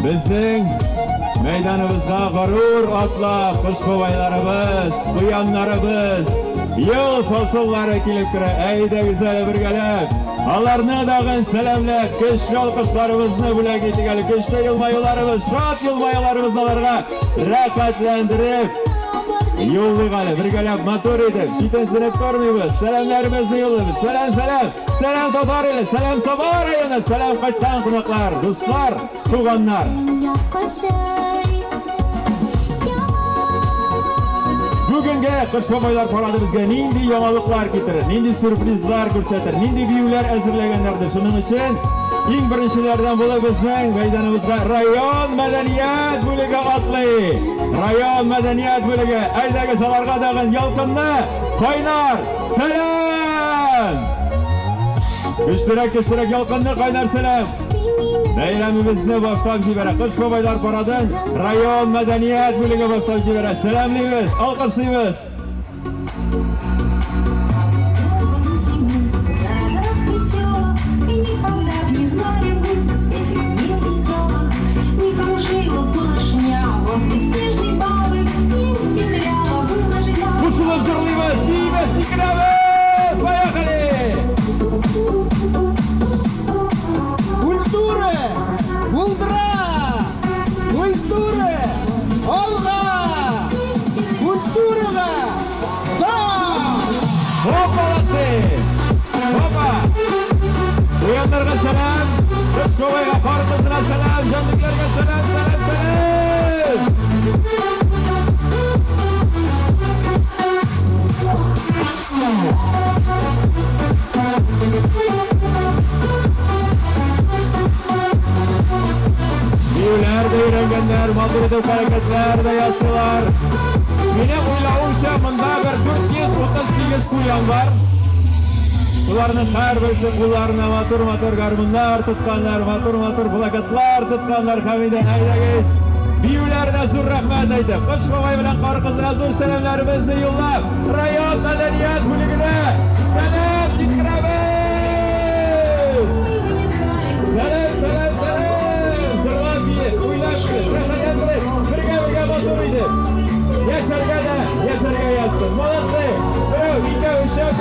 Bizning meydanımızga gurur atlab kuş babaylarımız, kuyanlarımız, yıl tosulları kilip kire, eyde güzel bir gelip, alarını dağın selamlap, kış alkışlarımızını bile gitigeli, kışta yılmayılarımız, şat yılmayılarımız alarga rakatlendirip, yollu gali, bir gelip motor edip, şiten sinip görmeyimiz, selamlarımızını yollayımız, selam selam, selam Tatarıyla, selam Sabah rayonu, selam kaçtan konaklar, dostlar, tuğanlar. Bugünkü kış babaylar paradımızga nindi yanılıklar getirir, nindi sürprizler görsetir, nindi büyüler hazırlaganlardır. Şunun için en birinçilerden bulu bizning meydanımızga rayon medeniyet bölüge atlayı. Rayon medeniyet bölüge aydagi salarga dağın yalqınni qaynar selam. Kıştırak yalqınni qaynar selam. Bayramimizni boshlab jibara Qish babaylar paradan rayon medeniyet bölüge boshlab jibara selamlaymiz, alqishlaymiz. Kuşulup jırlaymiz, deymiz, sikiramiz, bayaqali. Культура! Булдыра! Культура! Алға! Культураға! Да! Hoppalası! Hoppa! Uyanlarga selam, Qish babayga farzandına selam, canlıklarga selam, selam! Büyüler de öğrengenler, mağduruduk hareketler de yaşlılar. Benim uylavumca bunda bir 438 kuyan var. Ularının her birisi kullarına matur garmunlar tutkanlar, matur plakatlar tutkanlar hamiden aydagiz. Büyülerine zur rahmet aytib, Qish babay bilan qori qizlar zur selamlarimizni yo'llab, rayon madaniyat bölügüne selam yetkazamiz. Selam. Zirvan biyi, uylab kirib, rahmatlantirib, birga motor edib. Yaşarga yazsın. Malatlı. Birov, ikki, uch, to'rt,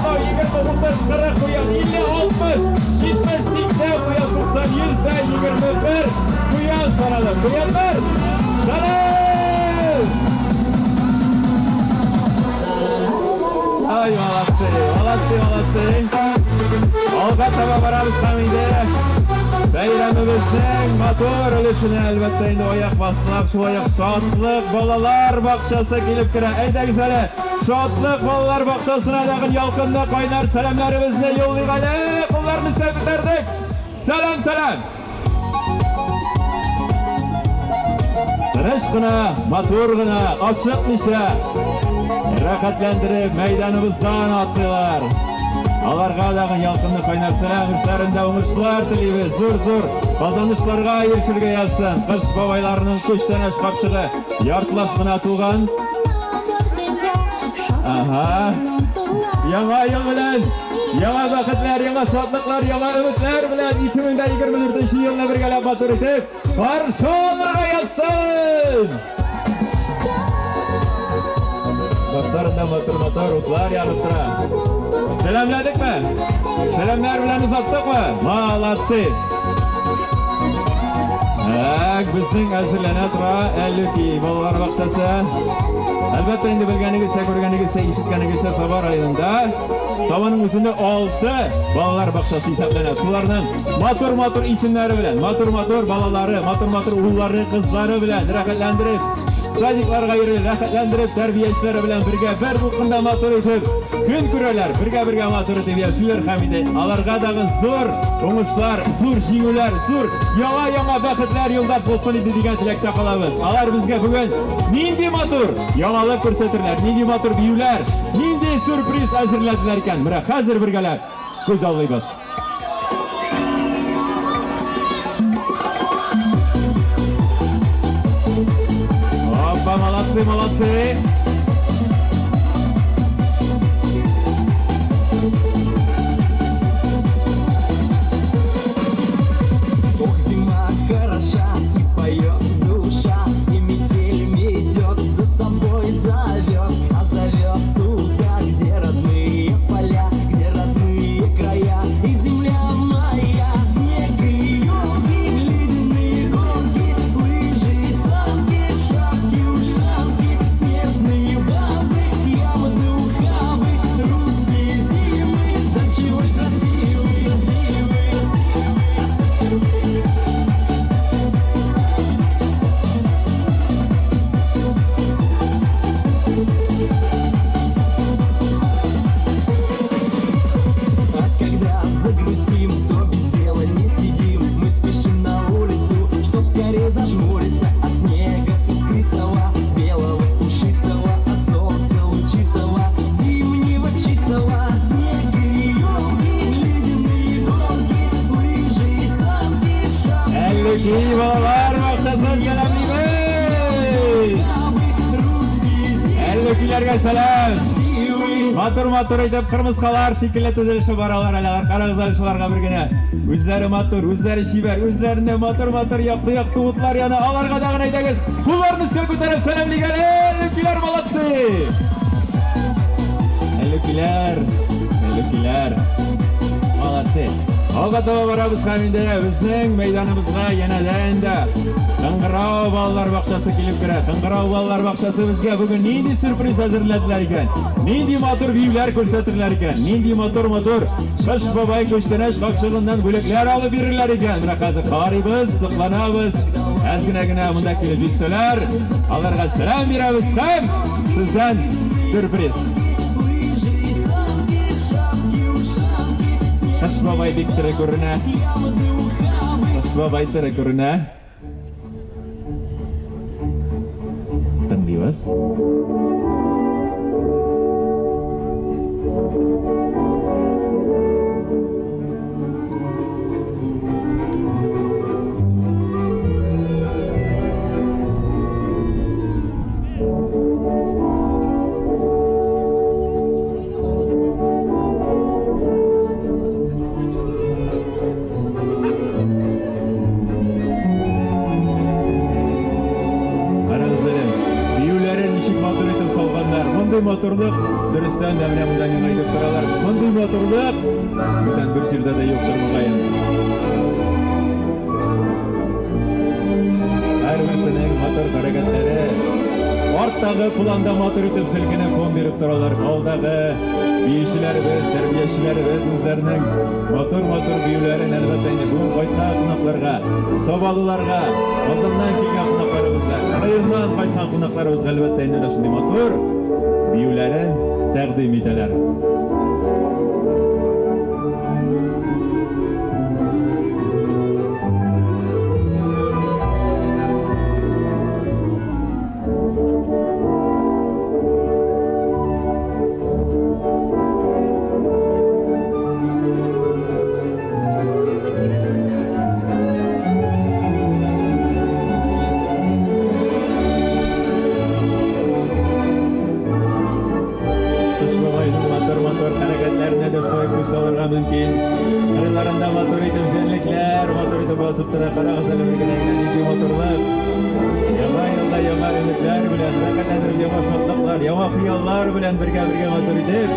10, 20, 30, 40 kuyan, 50, 60, 70, 80 kuyan, 90, 100, 21 kuyan saralım. Kuyanlar, salam! Ay malatlı. Alga taba baramiz hamide. Bayramimizning motor olishini albatta endi oyoq bostirib, shu oyoq shodlik bolalar bog'chasi kelib kira. Aydagizlar, shodlik bolalar bog'chasina dag'in yolqinda qaynar salomlarimizni yo'llaylik. Qo'llarni sevdirdik. Salom. Tirishqina, motorgina, ochiq nisha raqatlantirib maydonimizdan otdilar. Alarga dağın yalqınlı qaynar selam işlerinde uğurlar tileyimiz. Zur kazanışlarga erişirge yazsın. Qish babaylarının köşten aşkapçığı yartılaşkına tuğan. Aha. Yana yıl bilen, yana vakitler, yana şadlıklar, yana ümitler bilen 2024 yılına bir gelip batır etip karşı onlarga yazsın. Başlarında motor utlar yanıp tura. Selamladık mı? Selamlar bilen uzattık mı? Malatsi. Bizning hazırlana tura 52 bolalar bog'chasi. Albatta endi bilganingizcha, ko'rganingizcha, eshitganingizcha Sabah rayonida Sabahning o'zida 6 bolalar bog'chasi hisoblanadi. Shularning motor ismlari bilan, motor bolalari, motor o'g'illari, qizlari bilan raqatlantirib, sadiklarga raqatlantirib, tarbiyachilari bilan birga bir o'qinda motor etib gün ko'ralar, birga motor etib yashilar hamida. Alarga dag'in zo'r o'ngishlar, zo'r jinglar, zo'r yana baxtlar yo'lda bo'lsin degan tilakda qolamiz. Alar bizga bugun nindi motor yangilik ko'rsatirlar, nindi motor biyular, nindi surpriz hazırladılar ekan. Mana hozir birgalab ko'z olmaymiz. Hoppa, молодцы. Ох, зима хороша, и Elbette balalar bakşasın selamlayız. Elbettelerge selam. Матур айтып, кырмыскалар шикелле төзелеше баралар әле, карагызларга бергенә. Үзләре матур, үзләре шибәр, үзләрендә матур якты утлар яна. Аларга да гына әйтәгез. Кулларны өскә күтәреп сәламлыйгән. Әллүкиләр молодцы. Әллүкиләр. Молодцы. Алга таба барабыз һәм инде безнең мәйданыбызга янәдән дә Кыңгырау балалар бакчасы килеп керә. Кыңгырау балалар бакчасы безгә бүген нинди сюрприз әзерләделәр икән? Нинди матур биюләр күрсәтерләр икән? Нинди матур Кыш бабай күчтәнәш какчыгыннан бүләкләр алып бирерләр икән? Менә хәзер карыйбыз, сыкланабыз. Әзгенә монда килеп җитсәләр, аларга сәлам бирәбез һәм сездән сюрприз. Кыш бабай бик тере күренә. Кыш бабай тере күренә. Тыңлыйбыз. Motorluk, dürüstten de bundan yana gidip duralar. Bunday motorluk, bundan bir yerde de yoktur mugayın. Her birisinin motor hareketleri, ortağı planda motor itip silkinip fon berip duralar. Aldağı biyişilerimiz, terbiyesçilerimiz özlerinin motor büyülerin elbette bu kaytan konaklarga, sobalılarga, Ozandan kelgan konaklarımızlar, rayondan kaytan konaklarımızga elbette öyle şimdi motor büyülerin təqdim edələr. Mümkün. Kırılarında motor itip jenlikler, motor itip basıp tura karagızlarla birgene indi motorlar. Yama yolda yama ümitler bilen, rakatlanır yama şotluklar, yama hıyallar bilen birge motor itip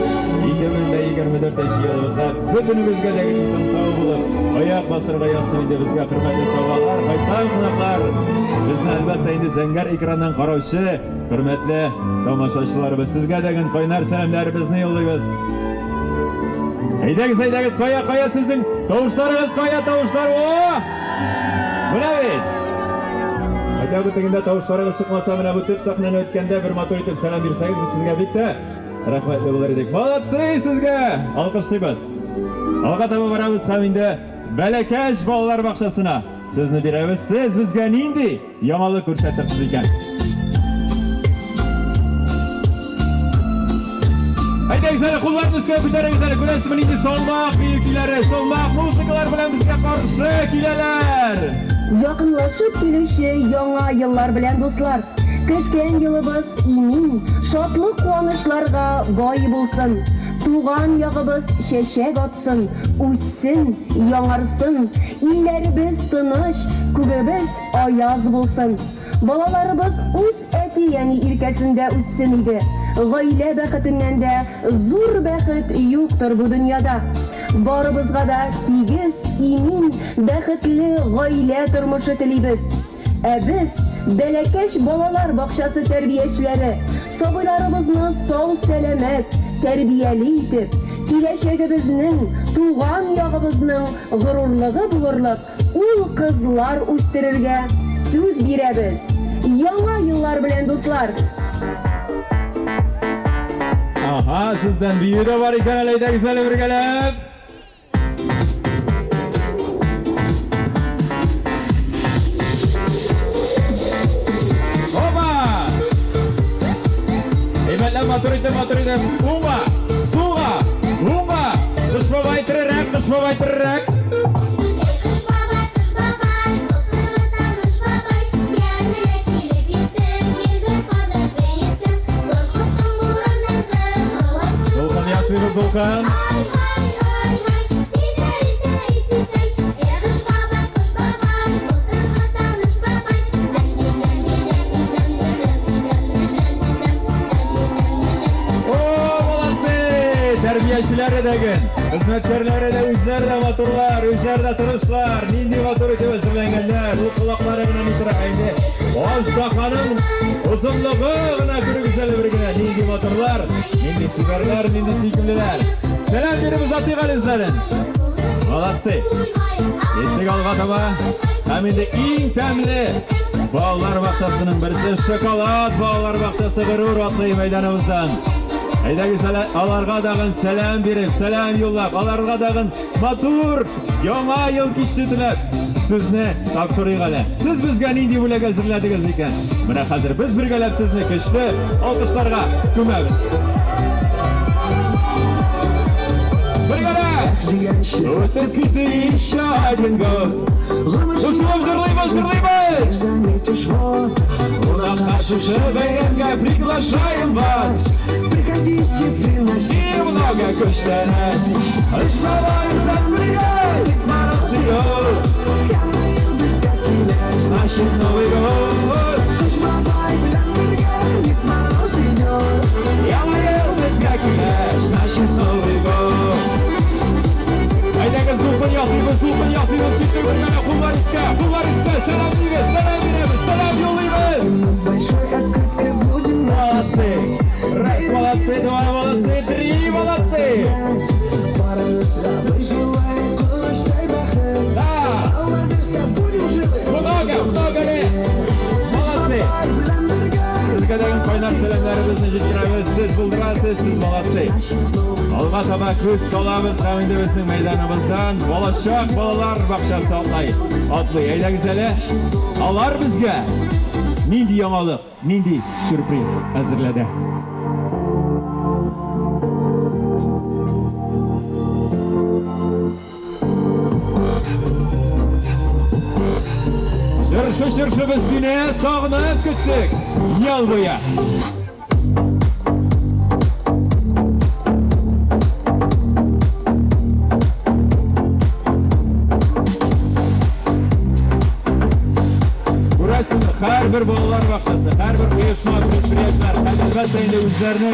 2024 yılımızda bütünümüzge de gitmişsin sağ bulup, ayak basırga yazsın indi bizge hürmetli savalar, kaytan kınaklar. Biz elbette indi zengar ekrandan karavşı, hürmetli tamaşaçılarımız sizge degin kaynar selamlarımızı yollayız. Haydagiz, koya sizдің tavuşlarınız, koya tavuşlar, ooo! Mına bit! Hatta bu tıgında tavuşlarınız çıkmasa mına bu tüp sahnen ötkende bir motor itip selam birseyiz sizge bitti. Rahmetli bular edik. Malatsız sizge! Alkışlayız. Alga tabi barabız haminde Belekeş balalar bakşasına. Sözünü biremiz, siz bizge nindi yamalı kurşatırsız iken. Haydagiz, kullarını üstüne ko'taringizlar. Ko'rasizmi endi solmoq buyukilari, solmoq musiqalar bilan bizga qarshi kelalar. Yaqinlashib kelishi yangi yillar bilan do'stlar. Ketgan yilimiz imin, shodlik quvonishlarga boy bo'lsin. Tug'an yog'imiz sheshak otsin, o'ssin, yonarsin. Illarimiz tinch, kugimiz oyoz bo'lsin. Balalarimiz o'z eti yani ilkasida o'ssin edi. G'oyla baxtindən də zo'r baxt yo'qdir bu dunyoda. Boribizga da tegiz, imin, baxtli g'oyla turmushi tilaymiz. Biz Belekeş balalar bog'chasi tarbiyachilari sobilarimizni sog' salomat, tarbiyali etib, kelajagimizning, tug'an yog'imizning g'ururligi bo'lurlik ul qizlar o'stirishga so'z beramiz. Yangi yillar bilan do'stlar. Aha, sizden büyüğü de var iken aleyde güzel bir gelip. Oba! Eyvallah motorite. Uma! Suğa! Uma! Kış babay tırırık. Kış babay, Volkan. Terbiyeshileri de gün, hizmetçileri de üzeri de motorlar, üzeri de tırışlar, nindi motoru tevesirlengenler, bu kulakları gına nitraydı. Oştakanın uzunluğu gına kuru güzel birgine, nindi motorlar, nindi süperler, nindi sikimliler. Selam birimiz atıyık alizlerin. Malatsi. Yettik alga taba. Hem de en temli Bağlar Bahçası'nın birisi şokolad Bağlar Bahçası gurur atlayı meydanımızdan. Haydaki alarga dağın selam verip, selam yollap, alarga dağın matur, yama yıl kişitilip, sizni tapşırıyık ale. Siz bizge nindi bulak hazırladınız iken. Mına hazır biz birgelep sizni kişli alkışlarga kümemiz. Birgelep! Ötüp kütü işadınga. Kuşluğum zırlayımız! Ulan karşışı beğenge приглашаем вас. Приходите, приносите Немного куштана. Işmalayım ben birge. Marasıyor. Yanmayın biz kakiler Значит Новый год. Düşmabay bilen birge Gitman o senyor Yanmayın biz kakiler. Значит Новый год. Haydi kız zulkun yasıyımız, Bitti birgene kullar iske. Selam diyiniz, selam veriniz, selam yollayınız. Большой открыткой будем Молодцы. Раз, молодцы, два, молодцы, три, молодцы. Барымыз рабы желаем Кылыштай бақыт Да. Алла берсе будем живы Много ne? Молодцы. Ай bilen birge Sizge degin kaynar selamlarımızı jitiremiz. Siz buldurasız, siz молодцы. Alga taba küs dolabız Kavindebes'in meydanımızdan Bolaşak Balalar Bakşası atlay. Eyda güzeli. Alar bizge. Nindi yamalık, nindi sürpriz hazırladı. Şırşı biz dünyaya sağınıp küttük. Yal boya. Her bir Balalar Bakçası, her bir uyuşma, предприятиялар, elbette indi üzerine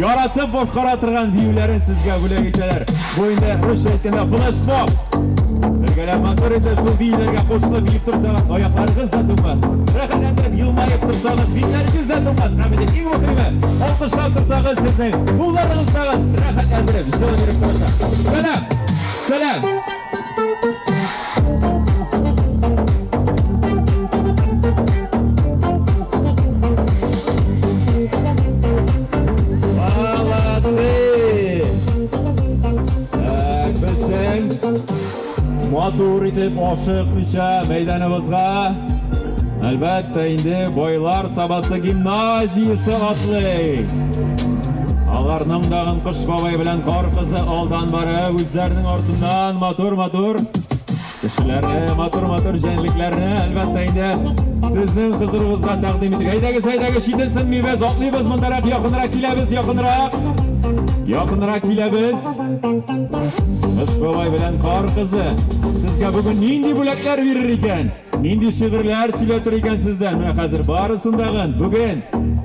yaratıp boş karatırgan büyülerin sizge bile geçeler. Bu indi Rus etkende flash pop. Birgeler motor ete şu büyülerge koşulup yiyip tursanız, ayaklarınız da durmaz. Rehenlendirip yılmayıp tursanız, binleriniz de durmaz. Hem de ilk muhtemel, alkışlar tursanız sizin, kullarınız sağız. Rehenlendirip, şöyle bir koşa. Selam. Matur itip oşıkmışa meydanımızga elbette indi Boylar Sabası Gimnaziyası atlı. Alarның dağın kış babay bilen kar kızı aldan barı üzlerinin ortundan matur kişilerine matur jenliklerine elbette indi sizin kızırımızga takdim ettik. Haydagi şitilsin meyvez atlıyız mındarak yakınırak kilebez. Kış babay bilen kar kızı sizge bugün nindi bulaklar verir iken, nindi şiirler söyletir iken sizden. Mine hazır barısındagın bugün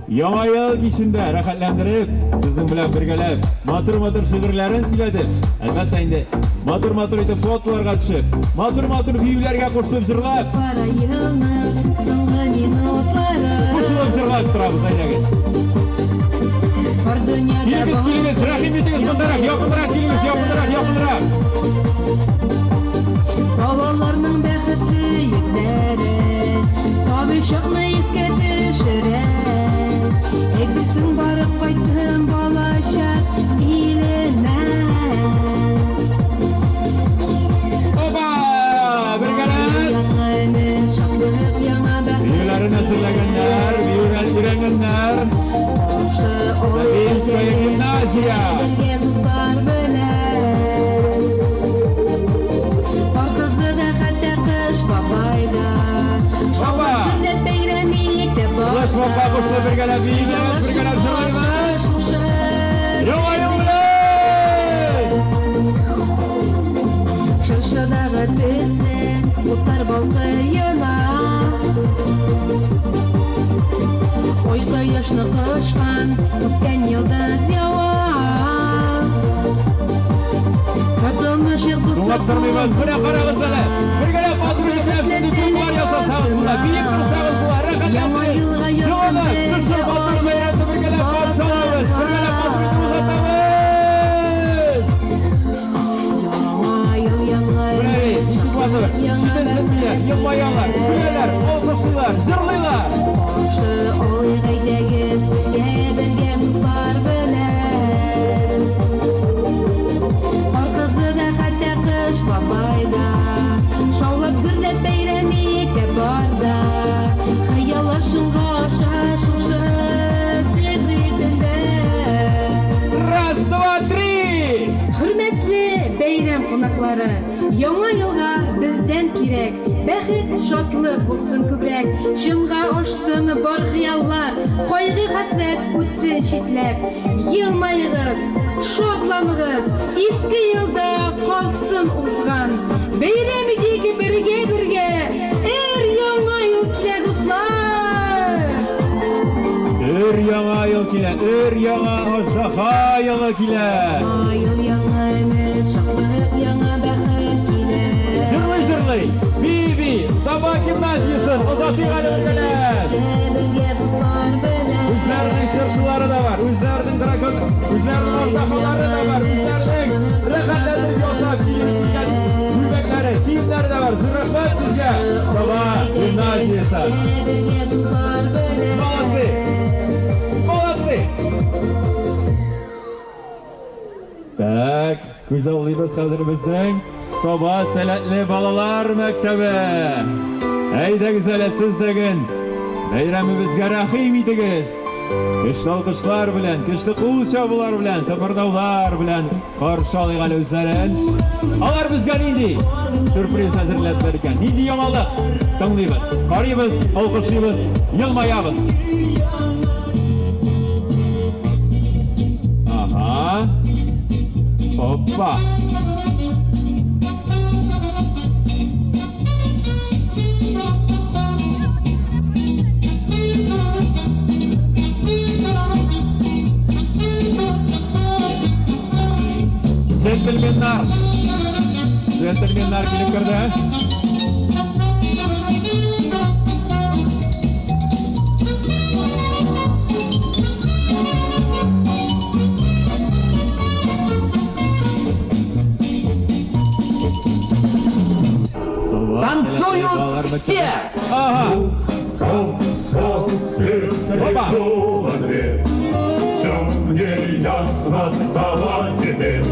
Yama yıl kişinde rahatlandırıp sizin bilen birgelep matur şiirlerin söyledim. Elbette indi matur itip fotolarga düşüp matur büyülerge koşulup zırlap turabız aydagız. Kilimiz, rahim etiniz bundarak, yakındırak kilimiz, yakındırak. Babalarının bәхетле yüzleri Sabışıqны еске düşürür Ekdirsin barıp qaytın balaşak iline Oba! Birgeler! Yanayımız şanlık yana bәхет Büyülerin hazırlaganlar, büyüler girengenler Sabinskaya Gimnaziya Bilge dostlar bilen Kızı da hatta kış babayda Baba! Şallık beyremi de Ulaş baba koşulu birgeler, büyüler zırlayınlar Yama yıl bilen! Kutlar balkıyına Oyga yaşlı kışkan Öpken yıldız yava Kadın ışık Dungap durmayız. Buna karağız hele. Bir kere patronun hepsini kulvar yasasanız buna. Büyük kırsanız bu ara Yama yılga Şöyle, kışın patronun meyratı bir kere parçalarız. Bir kere patronunu uzatmamız. Yama yıl yanlar Burayı, işi batır. Şiddetliler, yılmayanlar, güleler, olkuşlular, zırlılar. Başı oygaydagız Gebirge dostlar bilen Arkasıda hatta kış babayda Şavlap gürlep beyremi tebarda Hayalaşın başa şuşu Sezidinde Раз, два, три. Hürmetli beyram konakları, Яңа елга бездән кирәк, бәхет, шатлык булсын күбрәк, шунга ашсын бар хыяллар, кайгы хәсрәт үтсен читләп. Елмайгыз, шатланыгыз, иске елда калсын узган. Бәйрәм идеге бергә, яңа ел килә дуслар. Яңа ел килә, яңа аждаһа елы килә. Яңа эмеш, шатлык, яңа бәхет килә. Жырлый, Биби, Саба гимназиясын озатыйга бергәләп. Үзләренең чыршылары да бар, үзләренең дракон, үзләренең аждаһалары да бар, үзләренең рәхәтләндереп ясап киенгән күлмәкләре, киемнәре дә бар. Рәхмәт сезгә, Саба гимназиясы. Молодцы! Молодцы! Так, güzelliğimiz hazırımızdan Soba Selatli Balalar Mektebi. Eyde güzel siz degin. Beyramimizge rahim idiniz. Kışlı alkışlar bilen, kışlı kul şabular bilen, tıpırdavlar bilen karşı alıgan özlerin. Alar bizge nindi. Sürpriz hazırlatlar iken. Nindi yamalık. Tınlıyız, karıyız, alkışlıyız, yılmayabız. Aha. Hoppa. Gentlemanlar gelip kirdi. Танцуют все! Ага. Солнце светло дверь, темнее ясно стало теперь.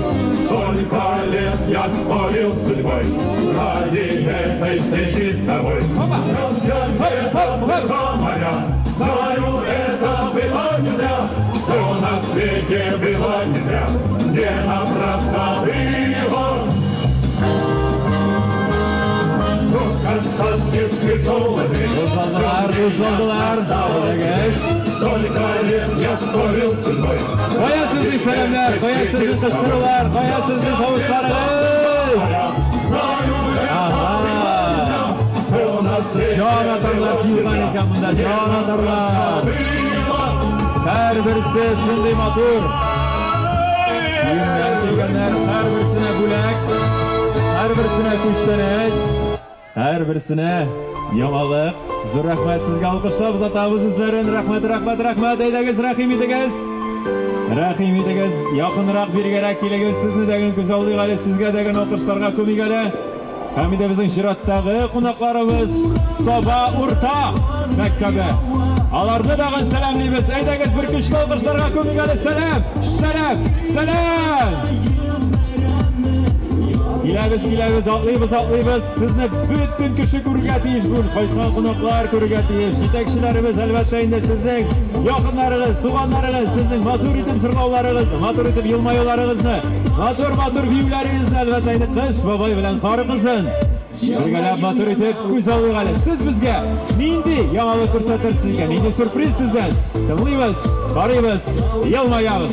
Столько лет я спорил с судьбой ради этой встречи с тобой. Друзья, это моя, знаю, это было нельзя. Все на свете было не зря, не напрасно было. Казанских светло дверь, Uzandılar. столько лет я спорил с судьбой. Koyasızlık selamlar, koyasızlık kışkırılar, koyasızlık kavuşlarınız. Aha. Can atarlar çiğgan iken bunda, can atarlar. Her birisi şimdi matur. Düğünden gelgenler her birisine bulak, her birisine kuşlanış, her birisine yamalık. Zor rahmet sizge alkışlab uzatabız sizlerin. Rahmet. Eydegiz, rahim edigiz. Rahim edigiz. Yakınırak bir gerek kelegiz. Sizni degin güzelliği gali, sizge degin okuşlarga kömü gali. Hem de bizim şirattagi konaklarımız Soba Urta Mektebi. Alardı dagın selamlıyız. Eydegiz bir güçlü alkışlarga kömü gali. Selam. Gilemiz, atlıyız. Sizni bütün kişi körügetiyiz bu. Kaçkan konuklar körügetiyiz. Yetekçilerimiz elbette indi sizin yakınlarınız, tuğanlarınız, sizin matur itim sırlavlarınız, matur itim yılmayılarınızı, matur viyularınızı elbette indi. Kış babay bilen karı kızın. Birgelep matur itip güzelliği gali. Siz bizge nindi yamalık fırsatır sizge, nindi sürpriz sizden. Tımlıyız, karıyız, yılmayabız.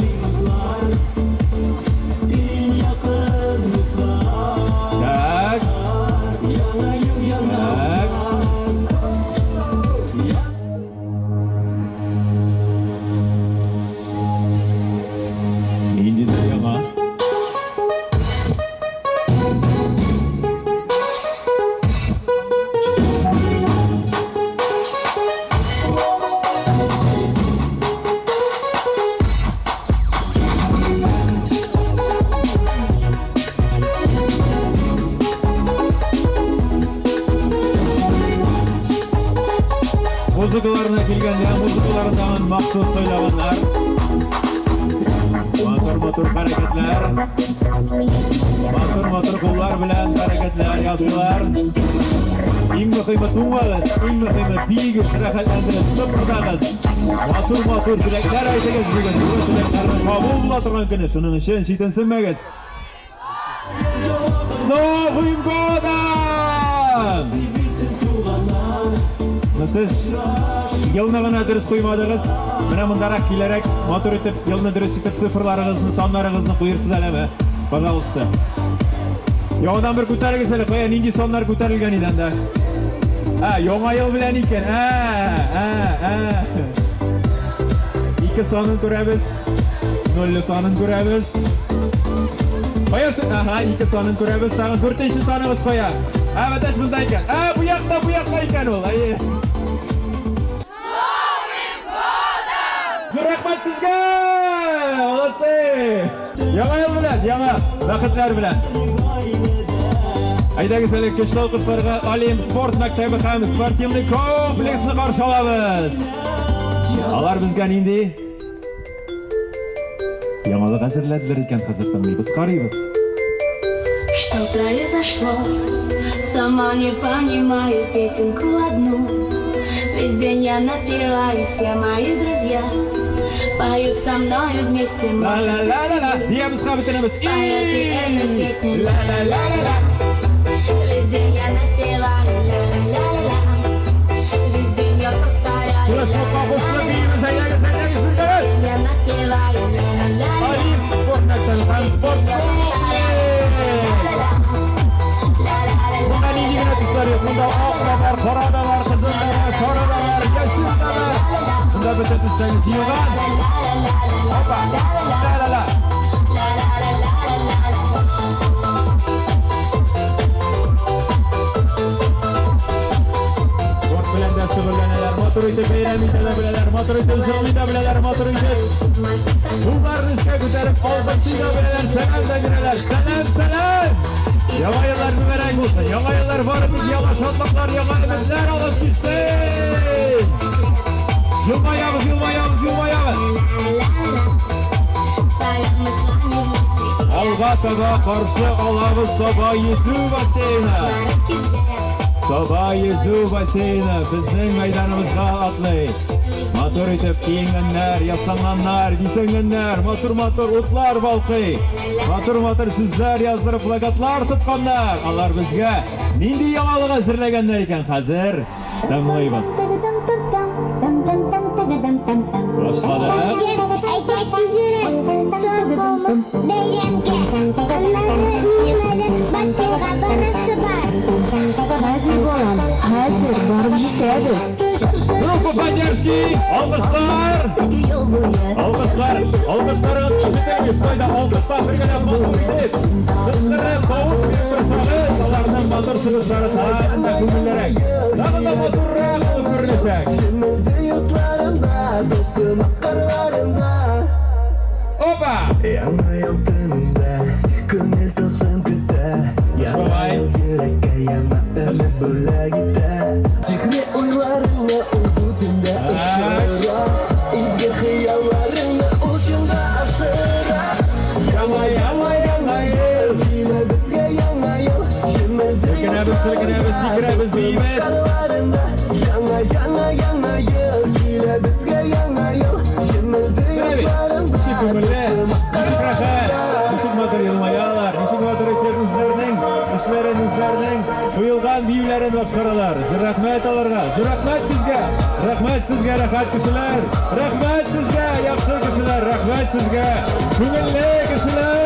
Muzikalarına kelgende, muzikalarından maxsus söyleyenler. Motor hareketler. Motor kollar bilen hareketler yaptılar. Eng muhimi tuğmalız, eng muhimi biyigiz, rahatlantirib sıfırdağız. Motor dilekler aytagız bugun. Bu dileklarni qabul qila turgan kuni. Shuning uchun chetinsinmagiz. С Новым годом! Siz yılını gına dürüst koymadınız. Bana bundarak kilerek motor etip yılını dürüst etip sıfırlarınızı, sonlarınızı koyursuz eleme. Pожалуйста. Yoğdan bir kutarı hele koya ningi sonlar kutarılgan idan da. Ha, yoğun yıl bilen iken. İki sonun kurabız. Nollu sonun kurabız. Koyasın. Aha, iki sonun kurabız. Sağın 4. sonumuz koya. Ha, vataş bundayken. Ha, bu yakta iken ol. Ayy. Rahmat sizga! Olası! Yana yıl bilen, yana vakitler bilen. Aydagi sizlarga qishloq qizlarga Olim sport maktabi ham sportivniy kompleksni qarshi olamiz. Ular bizga endi yangilik asirladilar ekan, hozir tanlaymiz, qaraymiz. Что произошло? Сама не понимаю песенку одну. Весь день я напеваю, все мои друзья поют со мною вместе. La la la la la diye biz bitiramiz. Споете эту песню. La la la la la. Весь день я напеваю, la la la la. Весь день я повторяю, la la la la. Я напеваю, la la la la. Olim sport maktabi ham sport. Bunda neyligini tutar yok. Bunda oqda var, qorada var, qizilda var, sorada var, yashilda var. Bunda bitta tushsangiz yig'an. Hoppa. La la la. Sport bilan da shug'ullanadilar. Motor o'tib bayramida bilalar, motor o'tib shug'ulida bilalar, motor o'tib. Ularni ishga ko'tarib olqishga bilalar, salamda biralar. Salam. Yangi yillar muborak bo'lsin. Yangi yillar borimiz, yangi shodliklar, yangi umidlar olib kelsin. Yılmayamiz. Alga taga qarşı olamiz Soba yüzü baseyni. Soba yüzü baseyni bizning maydonimizga atlaydi. Motor etib kiyinganlar, yasanganlar, bisenganlar, motor o'tlar balqi. Motor sizlar yozdirib plakatlar tutganlar. Ular bizga nindi yangilik hazırlaganlar ekan, hozir tinglaymiz. Başladı. Hazır bolam, hazır barib jetamiz. Группа поддержки, alkışlar. Alkışlarınız işitilmiş soyda alkışlar birgene motor edip. Dışları tovuş bir fırsatı, dolarının motor sınıfları tarihinde gümbüllerek. Dağında motorrak olup görünecek. Opa! Yanma yol tınında, көңіл тылсым күтә. Yanma yol yürekке yanma ömür böle gider. Zikri oylarına uydu dinde ışıra. İzgir hıyallarına ucunda aşıra. Yanma yıl. Yine bizge yanma yol. Silkine biz deyimiz. Yanma yol. Yine bizge yanma yol. Işık kömürlü, ışık rahat, ışık motor yılmayalar, ışık motor etkilerinin, işlerin, duyulgan biylerin başkaralar. Rahmet alırga, rahmet sizge rahat kişiler, rahmet sizge yaxşı kişiler, rahmet sizge kömürlü kişiler.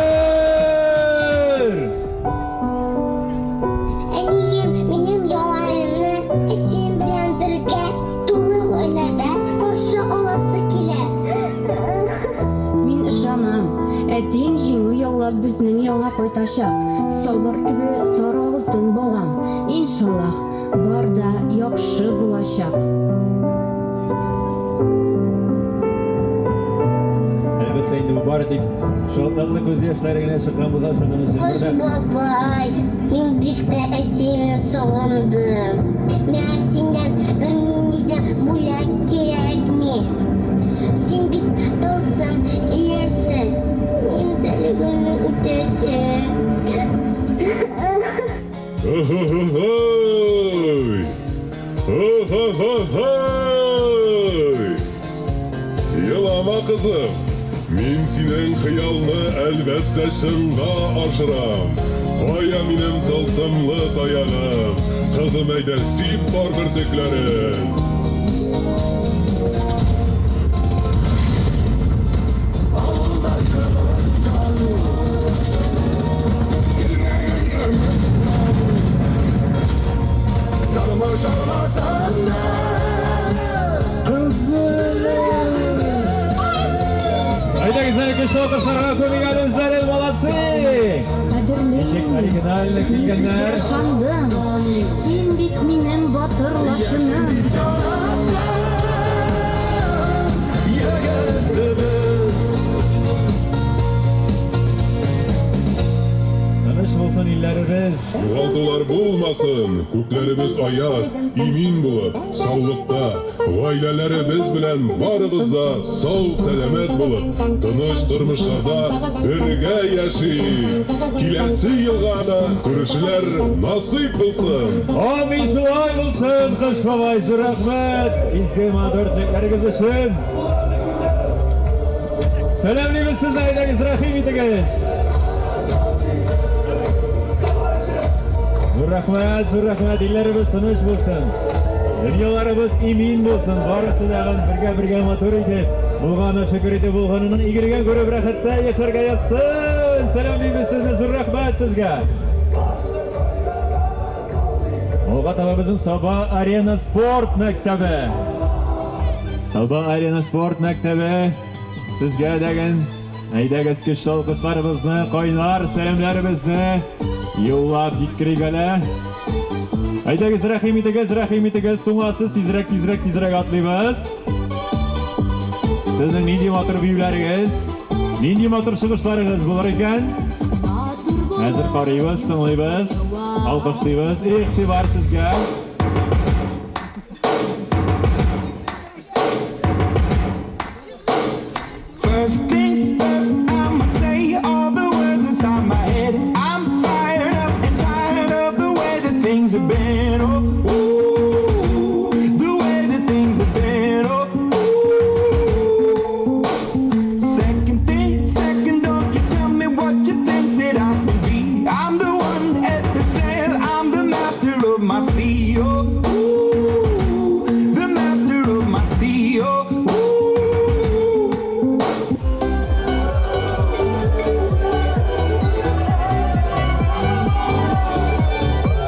Eniyim benim yollarını içim bilen birge dolu oylarda koşu olası kiler. Min ышанам, әтең җиңү яулап безнең яңа кайтачак. Сабыр төбе сары алтын балам. Иншаллах, бар да яхшы булачак. Elbette indi bu bardik. Şoldaklı göz yaşlarına çıkan bu da şunun için. Koş babay, min bik de etimi soğundum. Meğer senden bir minide bu kızım. Min senin hıyalını elbette şınga aşıram. Koya minem tılsımlı tayağım. Kızım eyde sip var birdiklerin. Haydi güzel kışla kışlara koymayan özlerin balası. Teşekkür ederim kelgenler. Yaşandım, sen bit minin batırlaşını. Tanış olsun illerimiz. Yuvaldılar bulmasın, köklerimiz ayaz, imin bulup, sağlıkta, ailelerimiz bilen barımızda sağ selamet bulup, tınış durmuşlarda birge yaşayıp, kilesi yılgada görüşler nasip bulsun. Amin şulay olsun. Kış babaysı rahmet. İzgi madörcekleriniz için. Selamlıyız sizle eydeniz rahim idiniz. Zur rahmet, illerimiz tınış bulsun. Dünyalarımız imin bulsun. Barısı dağın birge motor idi. Bulğanı şükür idi, bulğanının igirigen görüp rahatda yaşarga yazsın. Selamlıyız sizle, zur rahmet sizge. Olga tabamızın Sabah Arena Sport Mektebi. Sabah Arena Sport Mektebi sizge degen aydagiz kışlı alkışlarımızı, koynar selamlarımızı yollap dikkirigele. Aydagiz rahim itigiz, tuğmasız tizrek atlayımız. Sizin nindi motor büyülerigiz, nindi motor çıkışlarınız bulur eken. Hazır qarayımız, tınlayımız, alkışlayımız, ihtibar sizge. First things first, I'ma say all the words inside my head. I'm fired up and tired of the way that things have been. Oh, oh, the way that things have been. Oh, oh. Second thing, second, don't you tell me what you think that I can be. I'm the one at the sail, I'm the master of my sea. Oh, oh, the master of my sea. Oh, oh.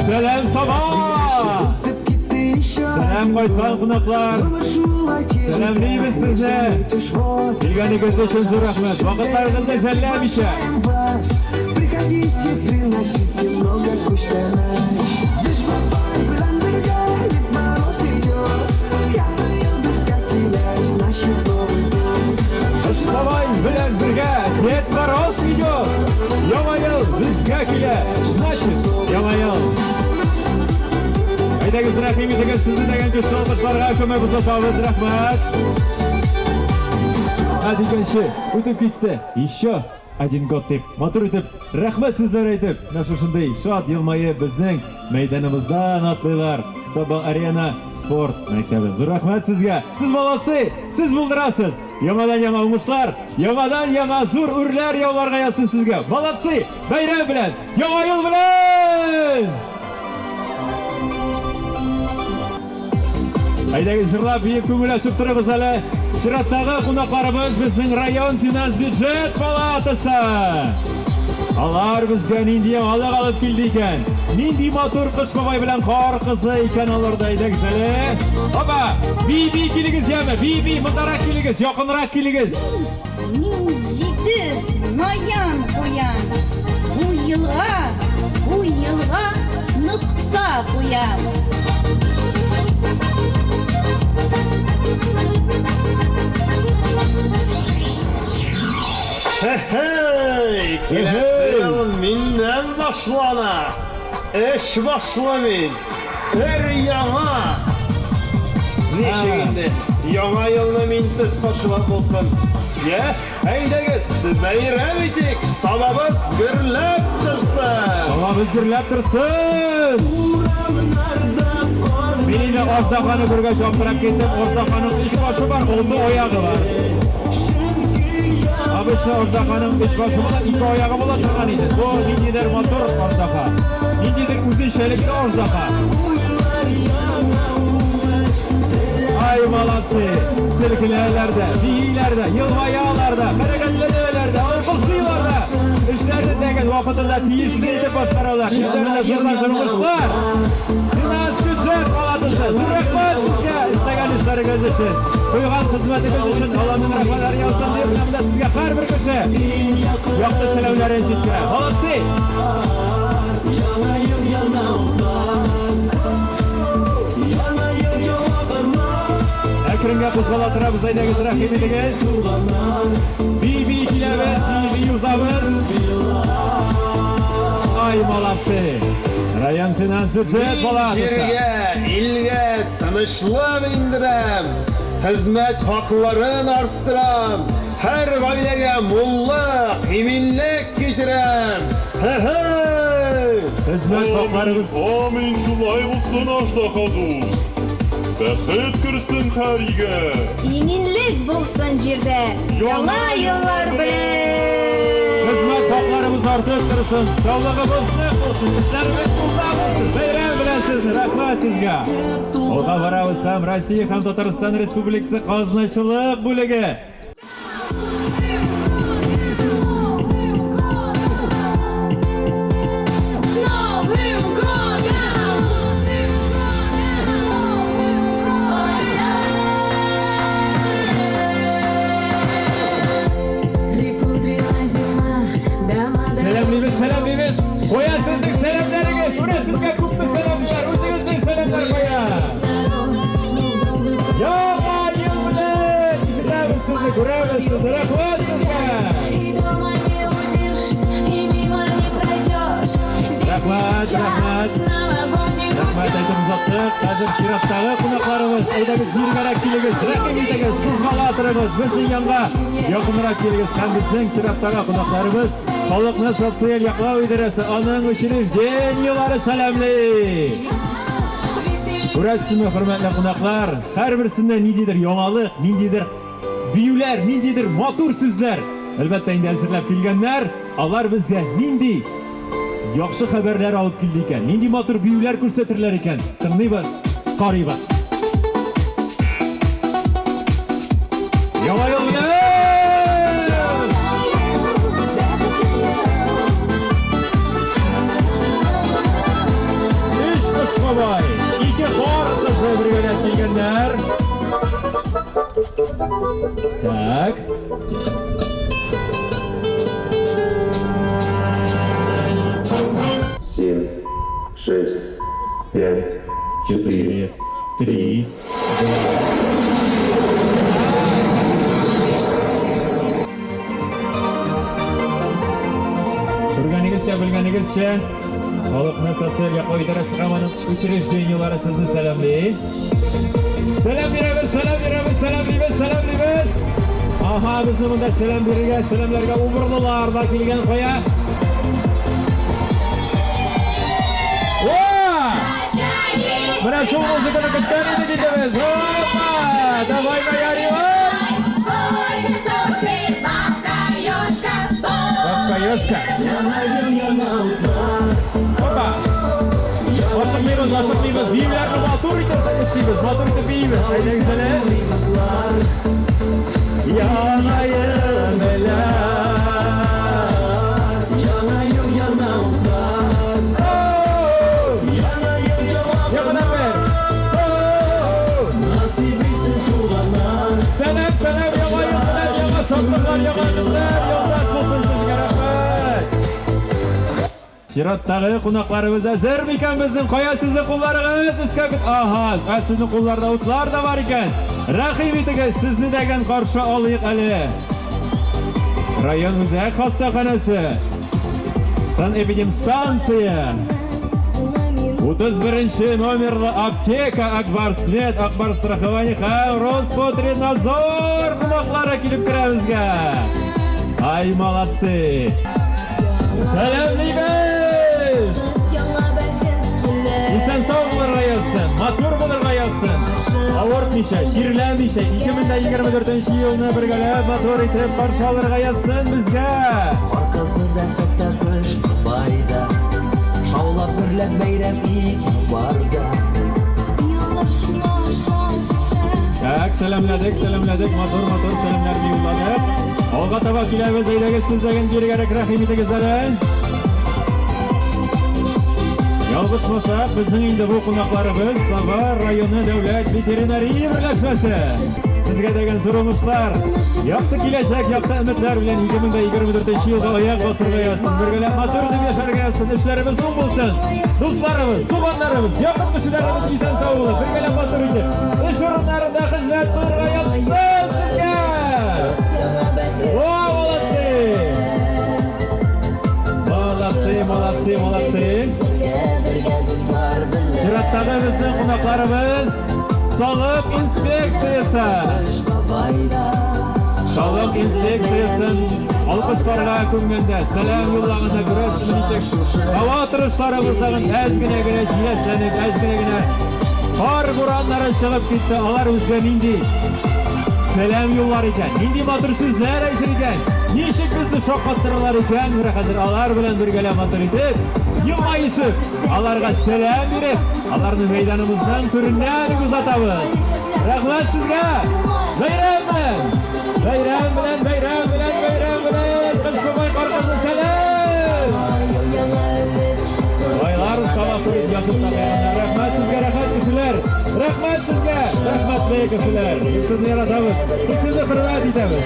Selam Sabah! Selam koysan konaklar! Selamlıyız sizle! Bilgeniz için zur rahmet, vakitlarınızda jellemişe! Приходите, приносите много куштанай. Дышь бабай, bilan birga, Ded Moroz идет. Yarı yıldız kakilaş, нашу doğru. Sabah bilen birge, Ded Moroz gidiyor! Yama yıl, bizge kile, значит, yama yıl! Aydagiz rahim itigiz, sizi degen kışlı alkışlarga kömekimiz olsanız rahmet! Hadi gençler, ötüp gitti. Еще один год deb, motor ötüp, rahmet sözler aytib, naşı şunday şad yılmayı bizning meydanımızdan atlaylar. Sabah Arena Sport Mektebi. Zur rahmet sizge. Siz молодцы, siz buldurasız. Yamadan yama umuşlar, yamadan yama zur ürler yollarga yazsın sizge. Молодцы, bayram bilen, yama yıl bilen! Haydagi zırlap büyük köngüleşip turibız hali. Şiratdagi qonaqlarimiz bizning rayon finans byudjet palatasi. Alар bizga nindi g'alaq olib keldi ekan. Nindi motor qish bobay bilan qor qizi ekan ularda haydagi hali. Opa, bibi keligiz yami, bibi mutaraq keligiz, yaqinroq keligiz. Мин җитез, наян куян. Бу елга нокта куян. Hey, kilesi yıl minden başlana, eş başlamayın, yana. Neşeginde, yana yılını minsiz başlap olsun. Ye, eydegiz, bayram edik, sababız gürlep dursun. Sababız gürlep dursun. Meni orzaqani birga choptirib ketdim. Orzaqaning ish boshi bor, oldi oyog'i bor. Abışlı Orzaka'nın beş başımda iki ayağı bola turgan idi. Bu nindidir motor Orzaka. Nindidir uzun şelikli Orzaka. Ay malatsi, silkilerlerde, biyilerde, yılmayağlarda, bereketlenelerde, alkışlıyorlarda, işlerini degen vakitinde tiyişliydi başkararlar, işlerinde zırla zırmışlar. Sinas gücet malatısı, zırrakman sizge istegen işleriniz için, kuyugan hizmetiniz için Allah'ın rahmetleri yazsın diye bilemde sizge her bir kişi yaptı selamları eşitke. Malatsi! Ekringe kuzgalatırabız aydagız rahimidiniz. Bibi ikilemiz, bibi yuzamız. Ay malatsi. Rayan finans ücret balatısı. Şirge, ilge, tanışlık indirem. Hizmet haklarını arttıram. Her ailege mulluk, eminlik getirem. He he. Hizmet haklarımız. Amin şulay olsun aştakadur. Bexet kirsin herige. Eminlik bulsun jirde. Яңа yıllar bilen. Hizmet haklarımız artık kırsın. Sağlığımız ne olsun. İşlerimiz uzak olsun. Beyran bilen sizni. Rahmat sizge. Oğa varabız hem Rossiya hem Tataristan Respublikası Qaznachılık bölegi. Selamlıyız. Koya sizin selamlarınız. Buraya sizge kutlu selamlar. Özünüzün selamlar koya. Yağa yıl bilen. İşitemiz sizi, göremiz sizi. Rahmat sizge. Rahmat. Rahmat aytib uzattık. Hazır Şirat'tagı qonaqlarımız, aydagız yirgarak kelingіз, rahimidagız, kuzgalatırımız, bizning yonga yaqinroq kelingіз. Ham bizning Şirat'tagı qonaqlarımız Sog'liqni sotsial yoqlov idorasi Onang uchirish geniyolari salamli. Ko'rasizmi, hurmatli qonaqlar, har birisida nididir yangilik, nididir biyular, nididir motor so'zlar. Albatta endi hozirlab kelganlar, ular bizga nindi yaxshi xabarlar olib keldi ekan. Nindi motor biyular ko'rsatirlar ekan. Tinglaymiz, qaraymiz. Yangi yil bilan Babay, iki xor qizga birga kelganlar. Tak. 7, 6, 5, 4, 3, 2, bilganingizcha Sog'liqni sotsial yoqlov idorasi Qamoqning uchirish geniyolari sizni salamli. Salam beramiz. Aha, bizni bunda salam bergan, salamlarga umrlilarda kelgan qo'ya. Mana shu muzikani qachon edi deymiz. Hoppa! Davay Mayariyot! Yoshka. Hoppa! Oşıqlaymiz. Biyimlarni motor itib ishlaymiz. Motor itib biyimiz. Aydangizlar. Yana yil bilan. Yana yil yanamdan. Yana ver. Nasib etsin tuğanlar. Selam yana yil bilan. Yana sotliqlar, yana qizlar, yollar bo'lsin sizga rahmat. Şirat'tagı qonaqlarimiz hazır mikan bizning qo'ya sizning qo'llaringiz iskakit. Aha, sizning qo'llarda o'tlar da bor ekan. Rahim etiga sizni degan qarshi olaylik ali. Rayon o'zak xastaxonasi. Sanepidemstansiya. 31 nomerli apteka Akbarsvet, Akbarstraxovanie ham Rospotrebnadzor qonaqlari kelib kiramizga. Ay malatsi. Salamlaymiz. İnsan sağ bulur rayasın, matbur bulur rayasın. Avur Тартмыйча, ширләмичә 2024 елны бергәләп матур итеп каршы алырга язсын безгә. Arkasından tekte kış bayda Şavlap gürlep beyrem ilk barda Так, сәламләдек, матур сәламнәрне юлладык. Алга таба киләбез, әйдәгез сездәген биргәрәк рәхим итегез әле. Ялгышмасак, безнең инде бу кунакларыбыз Саба районы дәүләт ветеринария берләшмәсе. Сезгә дигән зур уңышлар, яхшы киләчәк, яхшы өметләр белән 2024 елга аяк басырга язсын. Бергәләп матур итеп яшәргә язсын. Эшләребез уң булсын. Дусларыбыз, туганнарыбыз, якын кешеләребез исән сау булып, бергәләп матур итеп эш урыннарында хезмәт кылырга язсын сезгә. Молодцы. Чираттагы безнең кунакларыбыз Салык инспекциясы. Салык инспекциясын алкышларга күнгәндә, сәлам юллаганда күрәсез ничек һава торышларыбыздан әз генә җиләсләнеп, әз генә кар бураннары чыгып китте. Алар үзгә нинди сәлам юллар икән, нинди матур сүзләр әйтер икән, ничек безне шаккаттыралар икән, хәзер алар белән бергәләп матур итеп, елмаешып, аларга сәлам биреп, аларны мәйданымыздан күреннән узатабыз. Рәхмәт сезгә! Бәйрәм белән! Кышкыбай каргызны сәлам! Байлар усталасы ятып тапканнар. Рәхмәт сезгә, рәхмәт кешеләр! Рәхмәт сезгә! Рәхмәтле кешеләр! Сезне яратабыз, сезне хөрмәт итәбез.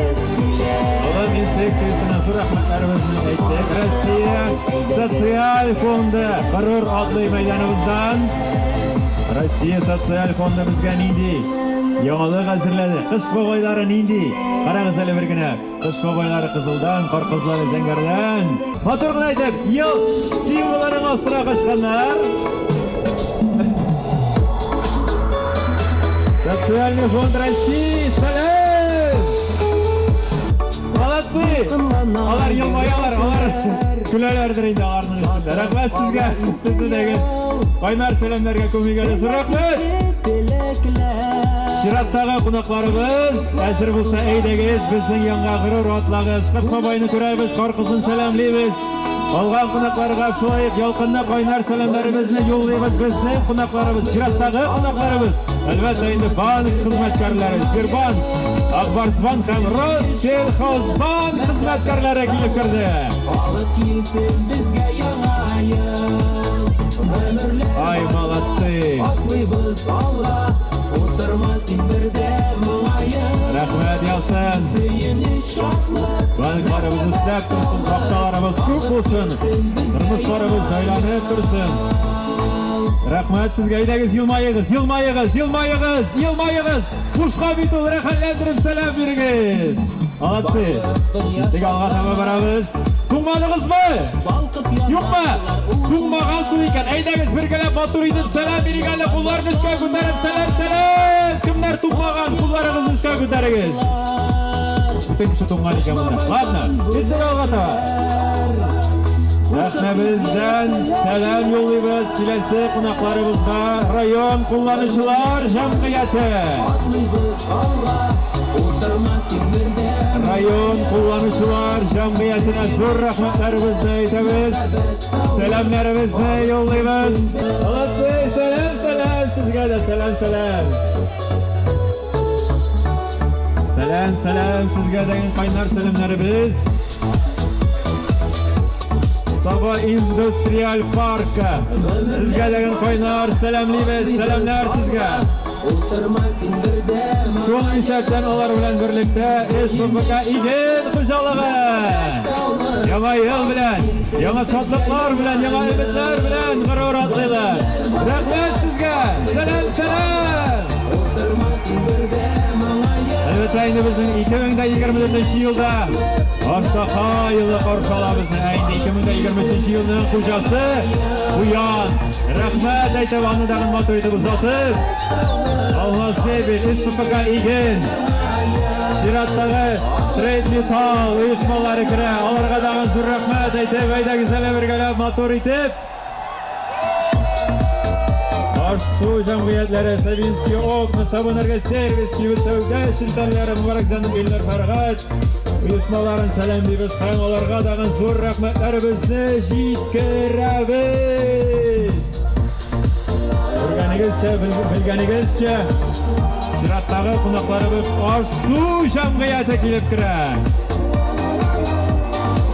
Салым инспекциясына зур рәхмәтләребезне әйттек. Россия социаль фонды Карур атлы мәйданыбыздан Россия социаль фонды безгә нинди яңалык әзерләде. Кыш бабайлары нинди? Карагыз әле бер генә. Кыш бабайлары кызылдан, кар кызлары зәңгәрдән. Матур гына әйтеп, ел символларын астына кашканнар. Социальный фонд России, сәлам! Молодцы! Алар елмаялар, алар көләләрдер инде аларның өстендә. Рәхмәт сезгә, сездәге кайнар сәламнәргә күмегәләс. Рәхмәт! Чираттагы кунакларыбыз, әзер булса әйдәгез, безнең янга гырур атлагыз. Кыш бабайны күрәбез, кар кызын сәламлыйбыз. Алган кунакларга шулай ялкынлы кайнар сәламнәребезне юллыйбыз. Безнең кунакларыбыз, чираттагы кунакларыбыз. Әлбәттә инде банк хезмәткәрләре, Сбербанк, Акбарсбанк һәм Россельхозбанк хезмәткәрләре килеп керде. Ай, молодцы! Рәхмәт ясын! Банкларыбыз үстәп торсын, акчаларыбыз күп булсын, тормышларыбыз җайланып торсын. Рәхмәт сезгә, әйдәгез, елмаегыз! Кушка бит ул, рәхәтләндереп сәлам бирегез! Молодцы! Тик алга таба барабыз. Туңмадыгызмы? Юкмы? Туңмагансыз икән. Әйдәгез, бергәләп матур итеп сәлам бирик әле. Кулларны өскә күтәреп сәлам! Кемнәр туңмаган? Кулларыгызны өскә күтәрегез. Тик шу туңган икән монда. Ладно, киттек алга таба. Рәхмәбездән сәлам юллыйбыз киләсе кунакларыбызга. Район кулланучылар җәмгыяте. Район кулланучылар җәмгыятенә зур рәхмәтләребезне әйтәбез. Сәламнәребезне юллыйбыз. Молодцы, сәлам сезгә дә сәлам. Сәлам сезгә дигән кайнар сәламнәребез. Саба индустриаль паркы. Сезгә дигән кайнар сәламлыйбыз. Сәламнәр сезгә. Шул исәптән алар белән берлектә СПК иген хуҗалыгы. Яңа ел белән, яңа шатлыклар белән, яңа өметләр белән гырур атлыйлар. Рәхмәт сезгә. Сәлам! Әлбәттә инде безнең 2024 елда Артака елы каршы алабыз. Инде 2023 елның хуҗасы Буян. Рәхмәт әйтеп, аны да матур итеп узатып. Аллаһ сәбит СПК иген. Чираттагы Trade Metal uyuşmalari kira. Alarga dağın zor rahmet aytib, aydagi salam birgalab motor itib. Arsu jamg'iyatlari Savinskiy Okna Sabonerga servis gibi savdo shirkanlari muborakzanib ellar farg'at. Uyushmalarin salam deymiz, ham ularga dag'in zo'r rahmatlarimizni yetkazamiz. Bilganingizcha Shiratdagi qo'noqlarimiz Arsu jamg'iyati kelib kiradi.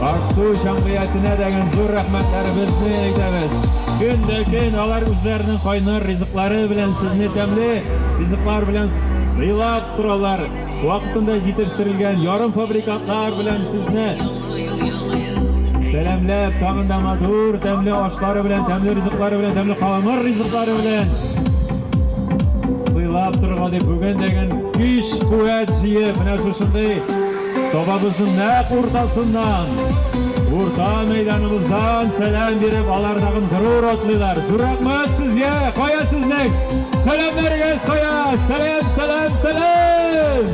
Arsu jamg'iyatine dag'in zo'r rahmatlarimizni aytamiz. Gündəkin alar üzlərinin qaynar rizqları bilen sizni təmli rizqlar bilen sıylab turalar. Vaqtında yetiştirilgan yarım fabrikatlar bilen sizni selamlab, tağında madur, təmli aşları bilen, təmli rizqları bilen, təmli qalamar rizqları bilen sıylab turğanı bugün degen güç kuvvet jiyib, mana şunday sobamızın naq ortasından Urta meydanımızdan selam verip alardağın gurur otlular. Durakmat sizge, koya sizlik. Selamlarınız koya. Selam, selam, selam.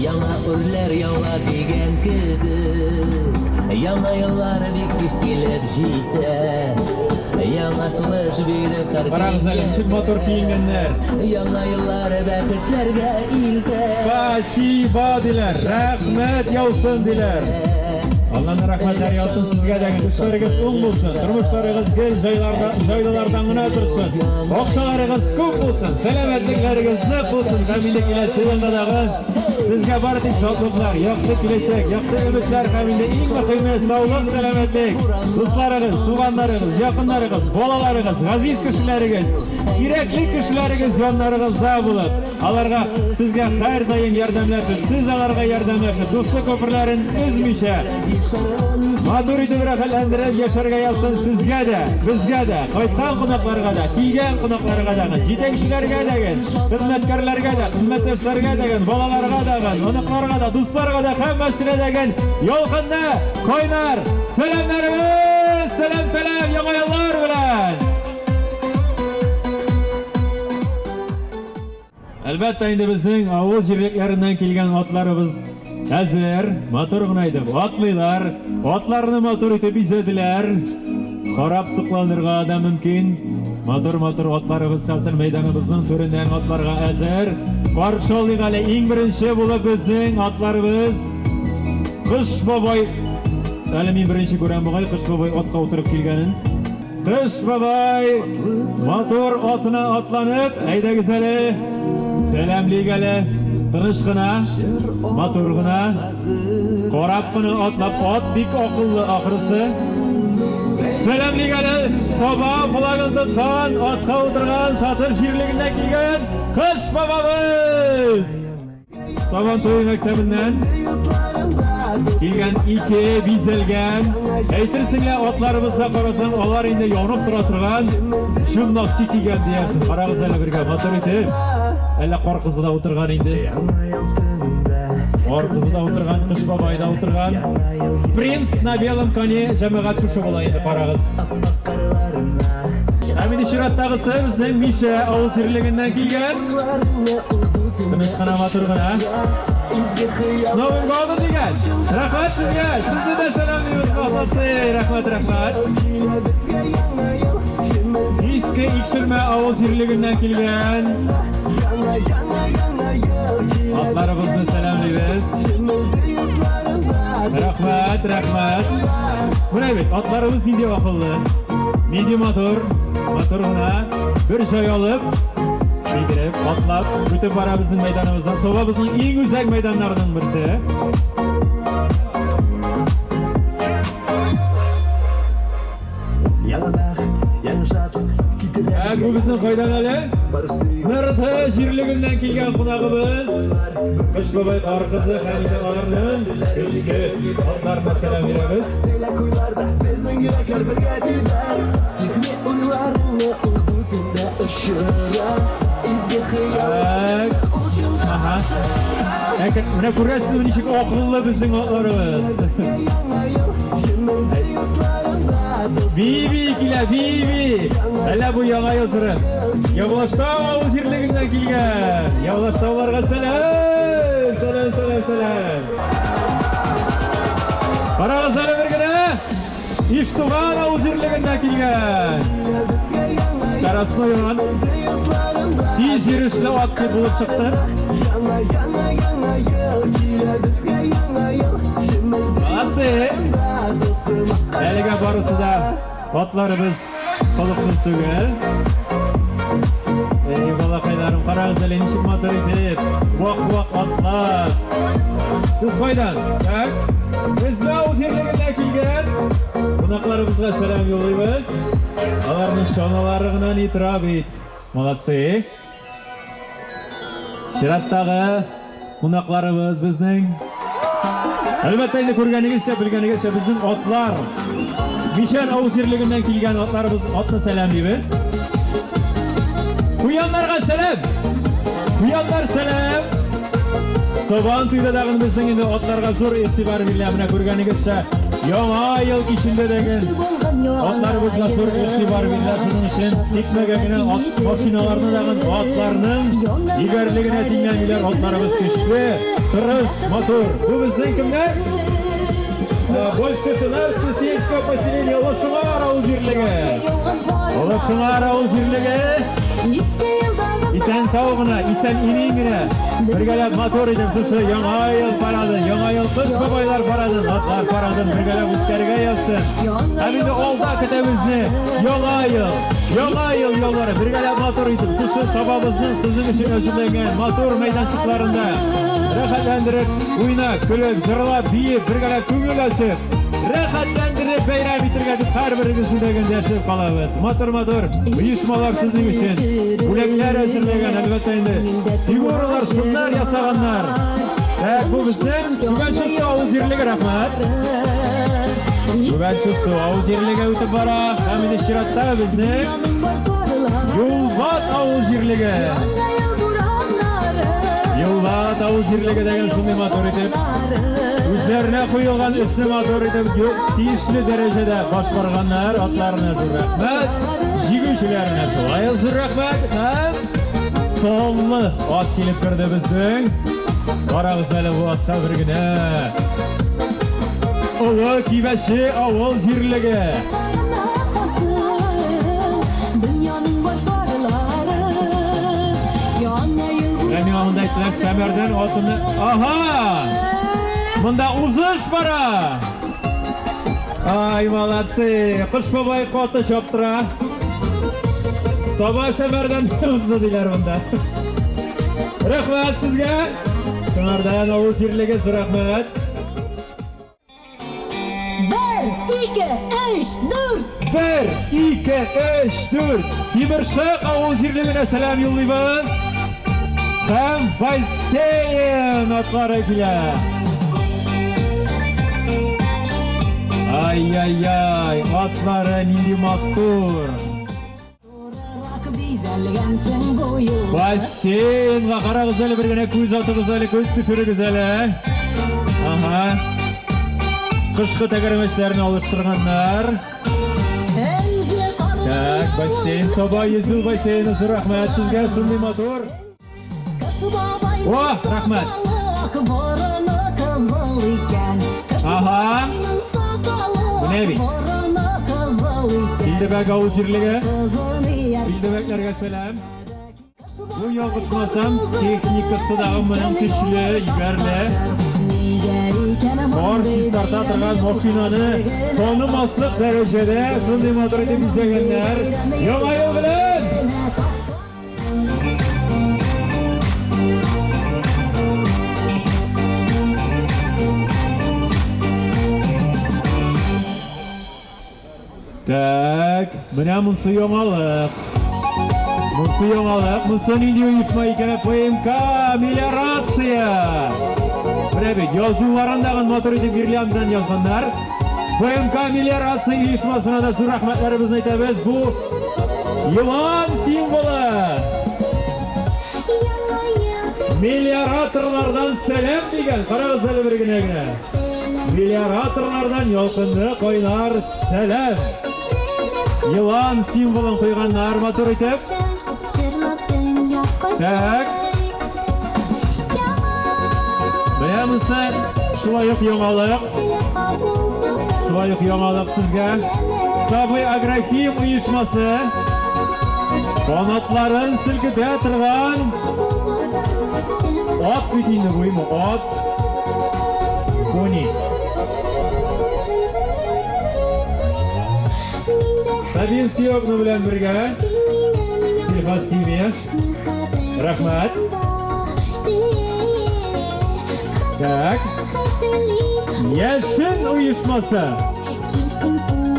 Yana urlar yavla degen gibi Yana yıllar bir kez gelip jite Yana sulaş verip Qarağız әлем, çık motor kiyingenler. Yana yıllar bəxtlərgə ildə Spasiba diler, rahmet yavsun diler. Allah'ın rahmetleri yavsun sizge degen. İşleriniz bulsun, turmuşlarınız gel jaylılardan gına dursun. Okşalarınız көп bulsun, selametlikleriniz ne bulsun. Kamillik ile sevende dağın. Sizge bardik şokluklar, yaktı kileşek, yaktı ümitler kamilde en mühimi sağlık, selametlik. Dostlarınız, tuğanlarınız, yakınlarınız, bolalarınız, aziz kişileriniz, gerekli kişileriniz yanlarınızda bulup, alarga sizge her daim yardımlaşıp, siz alarga yardımlaşıp, dostluk köprülerin üzmüşe, madur itib rəxələndirib yaşarga yazsın sizge de, bizge de, qaytqan qonaqlarga da, kiygen qonaqlarga da, yetekçilerge degen, hizmetkarlarga da, hizmetleşlerge degen, bolalarga degen, onıqlarga da, dostlarga da, hemmasine degen, yolqında, koynar, selamlarımız, selam selam, yama yollar bilen. Elbette indi bizning avul jirliklaridan kelgan otlarimiz hazır, motor g'unaydi. Otlilar, otlarni motor etib izadilar. Qarab suqlanirga da mumkin. Motor otlarimiz hazır meydanimizning to'ridan otlarga hazır. Qarshi olig'ali eng birinchi bo'lib bizning otlarimiz Qish boboy. Hali men birinchi ko'ram bo'g'ay Qish boboy otga o'tirib kelganin. Qish boboy motor otına otlanib, haydagizali. Selamligali, tinchgina, motorgina, qorabgina otlab, ot bek oqilli oxirisi. Selamligali, soba qulog'ini tutgan, otga o'tirgan, satır shirligidan kelgan Qish bobomiz. Soban to'y maktabidan kelgan iki bizilgan. Aytirsinglar otlarimizga qarasang, ular endi yonib turgan, jimnastik kiygan deyapsiz. Qarag'izlar birga motor etib. Alla qorqizida o'tirgan endi. Qorqizida o'tirgan, Qish boboyda o'tirgan. Prince na belom koне jamoat shu bo'la endi qarag'iz. Amin Shiratdag'isi bizning Misha avul jirligidan kelgan. Tinchgina motorgina. Snovim bo'ldi degan. Rahmat sizga. Sizni da salomlaymiz. Rahmat. Eski ikshirma avul jirligidan kelgan. Otlarimizni salomlaymiz. Rahmat. Bunday bek, otlarimiz nega oqilli? Nega motorgina bir joy olib, sedirib, otlab, o'tib borabizning maydonimizdan. Soba bizning eng uzak maydonlardan birisi. Yana baxt, yana shodlik Bu bizni qo'ydanali. Mirta shirligidan kelgan qonog'imiz. Qish boboy qorqizi Hamida olarning kishki otlarga salom beramiz. Kuylarda bizning yuraklar birga tiblar Sihni urlarni urdutunda ışıra İzgi xiyal Aha. Mana ko'rasiz nechik oqilli bizning otlarimiz. Bibi kila bibi. Hala bu yağa yozurib. Yavlaştov shirligidan kelgan. Yavlaştovlarga salom. Selam. Qarag'iz hali birgina Ishtug'an Avzirligidan kelgan. Qarasnoyon tez yurishli otga bo'lib chiqdi. Asi Haliga borusida otlarimiz qoliqsiz tugul. Ey bolaqaylarim, qarag'iz hali nishib motor etib, voq otlar. Siz qo'ydan, tak? Bizga Avzirligidan kelgan qonaqlarimizga salom yo'llaymiz. Ularning shonalaridan e'tirof et. Молодцы. Shiratdagi qonaqlarimiz bizning. Albatta endi ko'rganingizcha, bilganingizcha bizning otlar Mishan Avzirligidan kelgan otlarimiz otni salomlaymiz. Quyanlarga salom. Quyanlar salom. Soban tuyradagi bizning endi otlarga zo'r e'tibor berilgan. Ko'rganingizcha yangi yil kechinde degan otlarimizga zo'r e'tibor beriladi. Shuning uchun tekmagagina ot mashinalarni degan otlarning egarligini tinglaymilar. Otlarimiz kuchli, tirish, motor. Bu bizning kimlar? Больше сельского поселения Лошуара Авзирлиги. Лошуара Авзирлиги. İsen sağına, isen iningine. Birgelep motor edip şu yangi yıl paradın, yangi yıl kış babaylar paradın, atlar paradın, birgelep üstlerine yazsın. Hem olda kitemizni, yangi yıl yolları, birgelep motor edip şu sabahımızın sizin için özürlenen motor meydançıklarında rahatlandırıp, uynak, külüp, zırlap, biyip, birgelep köngül açıp, rahatlandırıp bayram bitirgedip her birimizin degen yaşayıp kalabız. Motor, uyuşmalar sizin için. Ulekler özürlegen elbette indi. Figuralar, sunlar yasaganlar. Bu bizden Güvenşisu Avzirligiga rahmat. Güvenşisu Avzirligiga o'tib bora. Hamida Shiratda bizning Yulvat Avzirligi. Yulvat Avzirligi degan shunday motor etib o'zlariga qo'yilgan ismi motor etib tegishli darajada boshqarganlar otlarni zo'r rahmat. Jiguvchilarga shulay zo'r rahmat. Sonli ot kelib kirdi bizning. Qarag'iz hali bu otda birgina. Avval kibashi, avval zirligi. Benim yanımda aytdilar Samardan otini. Aha! Bunda uzush bora. Ay, молодцы. Qish bobay qoti choptira. Sabah Samardan uzdilar bunda. Rahmat sizga. Samardan Avzirligiga rahmat. 1, 2, 3, 4. Timirshaq Avzirligiga salom yo'llaymiz. Ham basseyn otlari kelar. Ay, otlari nindi motor. Basseyn va qarag'iz hali birgina ko'z otimiz hali ko'z tushirig'iz hali. Aha. Qishqi tagarmashlarni olishtirganlar. Tak, basseyn, sabah yüzü basseyni rahmat sizga sun'iy motor. Vah, rahmat. Aha. Bu ne bi? Bildibek Avzirligi. Bildibeklarga salom. Bu yolg'ishmasam texnikasi dag'im bilan kuchli, yugarli. Bor starta turgan mashinani tonimaslik darajada sun'iy motor deb izlaganlar. Yangi yil bilan tak, mana bunisi yangilik. Bunisi yangilik, bunisi nima uyushma ekan? PMK melioratsiya. Mana yozuvlarindagi motor etib berilgandan yozganlar. PMK melioratsiya uyushmasına da zo'r rahmatlarimizni aytamiz. Bu yılan simboli. Melioratorlardan salom degan. Qarag'iz hali birgina. Melioratorlardan yoqinli qo'ynar salom. Yılan simvolini qo'yganlar motor etib. Tak. Bilemizsen, şulay yok yaڭalık. Şulay yok yaڭalık sizge. Sabı Agrofim uyuşması kanatların silkide turgan ot bitini buymu, ot. Pony. Sabinski oknu bilen birge. Silxaskiymiş. Rahmat. Tak. Yaşın uyuşması.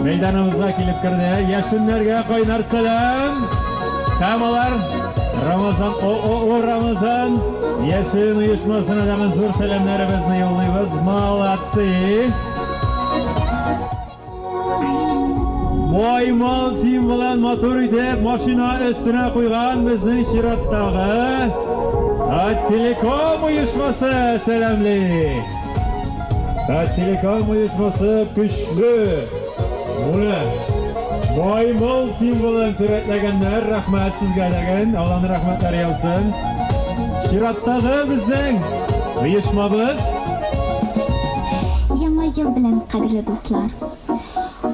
Meydanımıza kelip kirdi. Yaşınlarga qaynar salam. Kamalar Ramazan o Ramazan. Yaşın uyuşmasına da zor salamlarimizni yollaymiz. Молодцы. Moymal simvolan motor edip maşina üstüne koygan bizning Şiratdagi Telekom uyuşması selamli. Telekom uyuşması güçlü. Buni moymal simvolan suratlaganlar rahmat sizga degan. Allohning rahmatlari yog'sin. Şiratdagi bizning uyuşmamiz Yangi yil bilan qadrli do'stlar.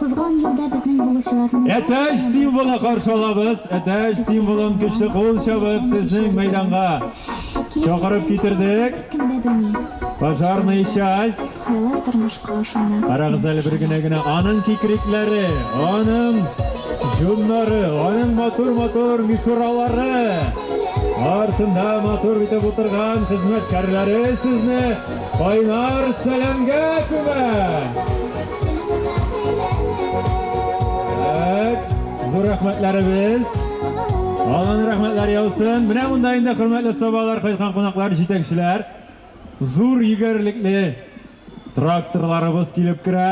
Uzg'on yilda bizning buluşlarimiz Ateş simvolu karşı olabız. Ateş simvolun güçlü kol şabıp sizning maydonga chaqirib getirdik. kimda bilmayman. Пожарный часть. Haylar turmushga oshuna. Qarag'izali birginagina onun kikrikleri, onun junlari, onun motor mishuralari. Ortunda motor bitib o'tirgan xizmatkorlari sizni qaynar salamga ko'mar. Zo'r rahmatlarimiz. Allohning rahmatlari yog'sin. Mana bundayda hurmatli saboqlar qaytgan qo'noqlar, yetakchilar, zo'r yigirlikli traktorlarimiz kelib kira.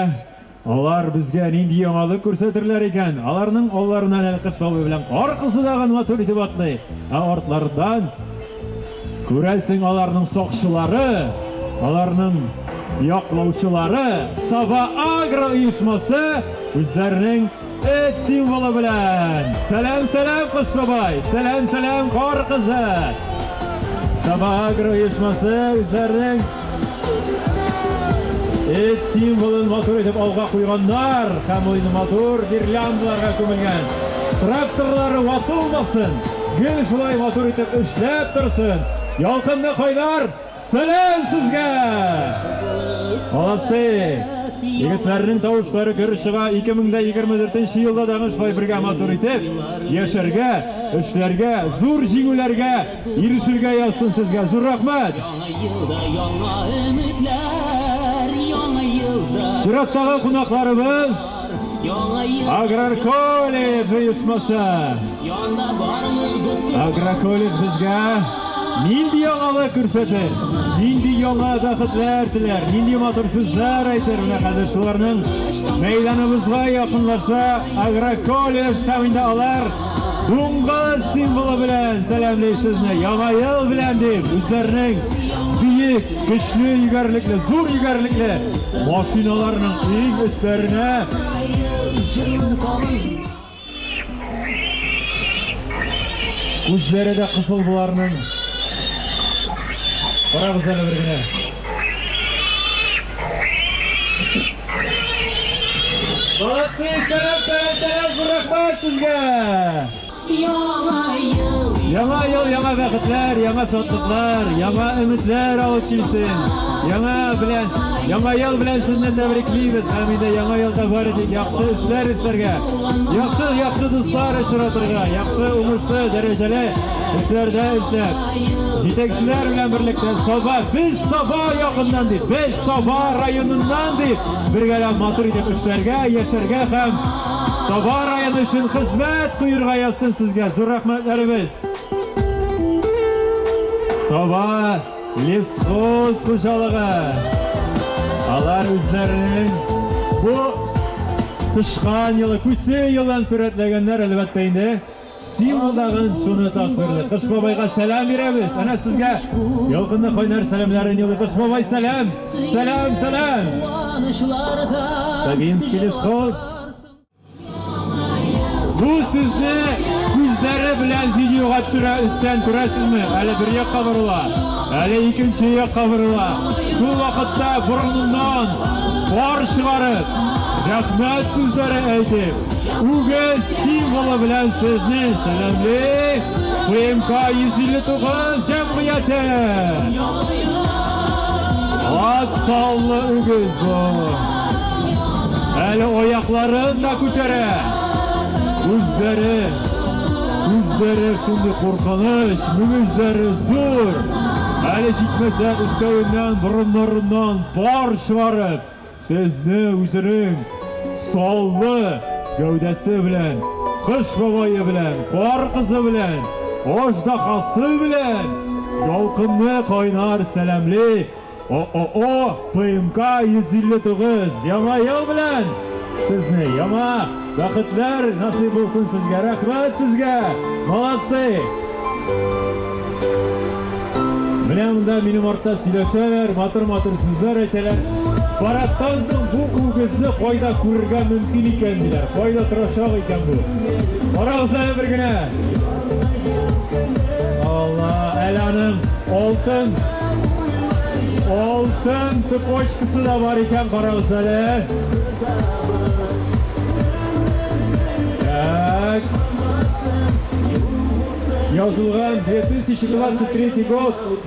Ular bizga nindi yangilik ko'rsatirlar ekan. Ularning ollaridan alqish tobi bilan orqasidagi motor itibatli. Ortlardan ko'rasing ularning soqchilari, ularning yoqlovchilari Saba Agro uyushmasi o'zlarining et simvolu bilan. Selam Qo'shbobay, selam qor qizi. Saba Agro uyushmasi o'zlarining et simvolini motor etib olg'a qo'yganlar. Hamma motor girlandalarga ko'milgan. Traktorlari vatilmasin. Gul shulay motor etib ishlab tursin. Yolqinda qo'ylar. Selam sizga. Olasi. Yigitlarning tavushlari kirishiga 2024-yilda dag'in shulay birga motor etib yasharga, ishlarga, zo'r jinglarga erishilga yozsin sizga. Zo'r rahmat. Şiratdagi qo'noqlarimiz Agrar kollej uyushmasi. Agrar kollej bizga nindi yangilik ko'rsatdi. Nindi yangi baxtlar tilar, nindi motor so'zlar aytar. Bunaqa shularning maydonimizga yaqinlasha Agrar kollej ta'minda olar. Do'ng'iz simvoli bilan salamlaymiz sizni. Yangi yil bilan deb o'zlarining büyük, güçlü, yigirlikli, zo'r yigirlikli mashinalarning eng üstlerine ko'zlarida qizil bularning qarag'izani birgina Молодцы, selam, rahmat sizga. Yangi yil, yangi vaqtlar, yangi shodliklar, yangi umidlar olib kelsin. Yangi yil bilan sizni tabriklaymiz. Hamida yangi yilda boridik, yaxshi ishlar ishlarga, yaxshi do'stlar ishtirokida, yaxshi o'ngishli darajali ishlarda ishlab, yetakchilar bilan birlikda biz Saba yog'indan deb, biz Saba rayonidan deb birgalab motor etib ishlarga, yasharga ham Saba rayoni uchun xizmat quyurg'a yozsin sizga. Zo'r rahmatlarimiz. Saba Lesxoz xo'jaligi. Ular o'zlarining bu tishqan yili, kusi yildan suratlaganlar albatta endi simvoldag'in shuni tasvirlab. Qo'shboboyga salom beramiz. Ana sizga yolqinda qaynar salamlarini yo'llaymiz. Qo'shboboy salam. Sabinski Lesxoz. Bu sizni ko'zlari bilan videoga tushira üstten turasizmi? Hali bir yoqqa borlar. Әлі ikkinchi yoqqa burila. Shu vaqtda burnidan qor chiqarib, rahmat so'zlari aytib, uga simvoli bilan sizni salomli FMK 159 jamiyati. Atsallı ügüz bu. Әлі oyaklarini da ko'tara. Ko'zlari shunday qo'rqinish, mumizlari zo'r. Әлі jitmasa üstünden burunlarından bar шығарып, sizni o'zining solli gövdesi bilan, qish boboyi bilan, qor qizi bilan, ojdahasi bilan yolqinli qaynar salamli PMK 159 Yama yıl bilan sizni yama vaqtlar nasib olsun sizga. Rahmat sizga. Молодцы. Менә монда минем артта сөйләшәләр, матур сүзләр әйтәләр. Парадтан соң бу үгезне кайда күрергә мөмкин икән диләр. Кайда торачак икән бу? Карагыз әле бер генә. Алла, әле аның алтын цепочкасы да бар икән, карагыз әле. Так. Yazılgan 2023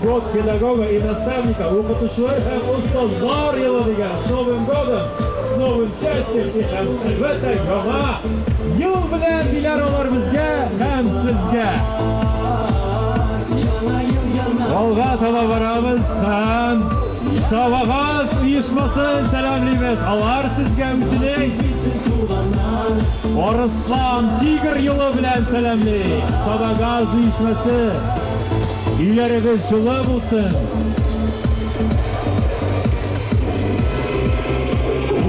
год педагога и наставника, укытучылар һәм устазлар елы дигән. С Новым годом, с новым счастьем и һәм әлбәттә яңа ел белән диләр алар безгә һәм сезгә. Алга таба барабыз һәм Сабагаз оешмасын сәламлибез. Алар сезгә үзенең Арыслан Тигр yılı bilen selamli. Sabagaz uyuşması ilerimiz жылы bulsun.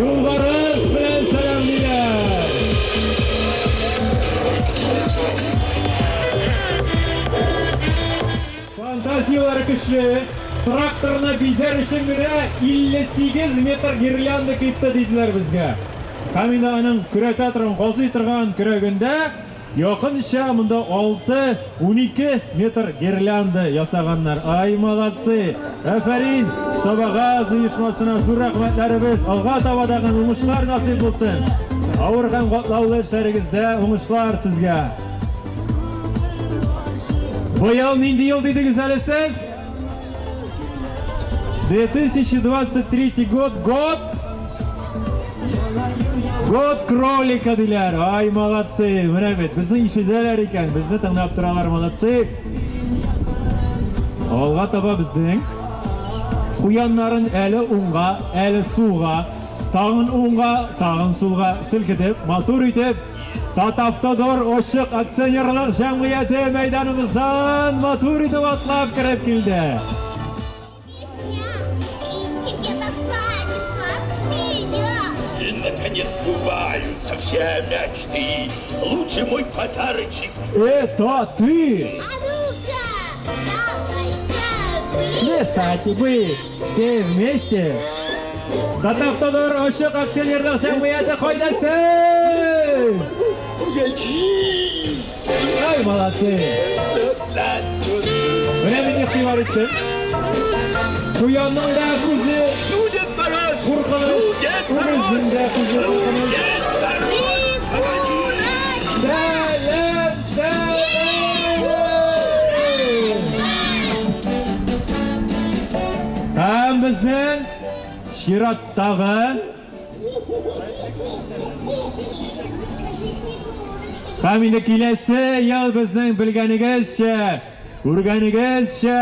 Yollarız bilen selamliler. Fantaziyaları güçlü. Traktoruna bizer için göre 58 metr giryanda kıyıpta dediler bizge. Каминда аның күрәтә торган, газый торган күрәгендә якынча монда 6-12 метр гирлянда ясаганнар. Ай, молодцы! Афарин! Сабагаз оешмасына зур рәхмәтләребез. Алга таба да уңышлар насыйп булсын. Авыр һәм катлаулы эшләрегездә уңышлар сезгә. Бу ел нинди ел дидегез әле сез? 2023 Год кролика диләр. Ай, молодцы. Менә бит безнең ишеделәр икән. Безне тыңлап торалар, молодцы. Алга таба безнең куяннарын әле уңга, әле суга, тагын уңга, тагын суга селкетеп, матур итеп, Татавтодор Ошык акционерлык җәмгыяте мәйданымыздан матур итеп атлап кирип килде. Наконец сбываются все мечты. Лучший мой подарочек. Это ты! А ну-ка, давай-ка, Плясайте вы все вместе. Татавтодор Ошык акционерлык җәмгыяте кайдасыз? Ай, молодцы! Менә мин ихтибар иттем. Куянның да күзе куркыныч, күзендә күзе куркыныч. Һәм безнең чираттагы һәм инде киләсе ел безнең белгәнегезчә, күргәнегезчә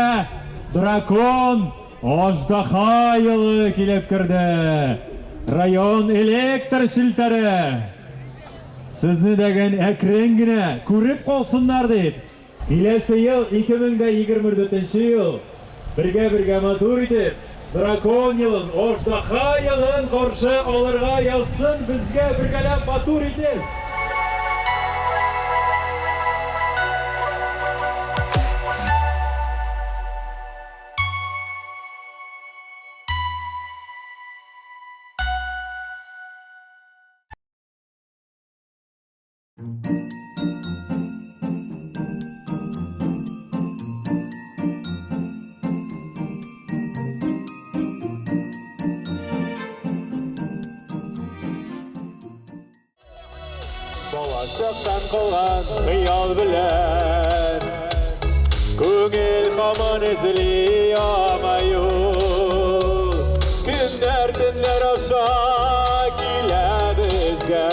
дракон аждаһа елы килеп керде. Район электр шилтәре. Сезне дәгән әкрен генә күреп калсыннар дип. Киләсе ел 2024 ел бергә матур итеп дракон елын, аждаһа елын каршы алырга язсын безгә бергәләп матур итеп. Болашақтан қалған қиял білән Көңіл қамын ізілей амайыл Күндер түндер аша келе бізге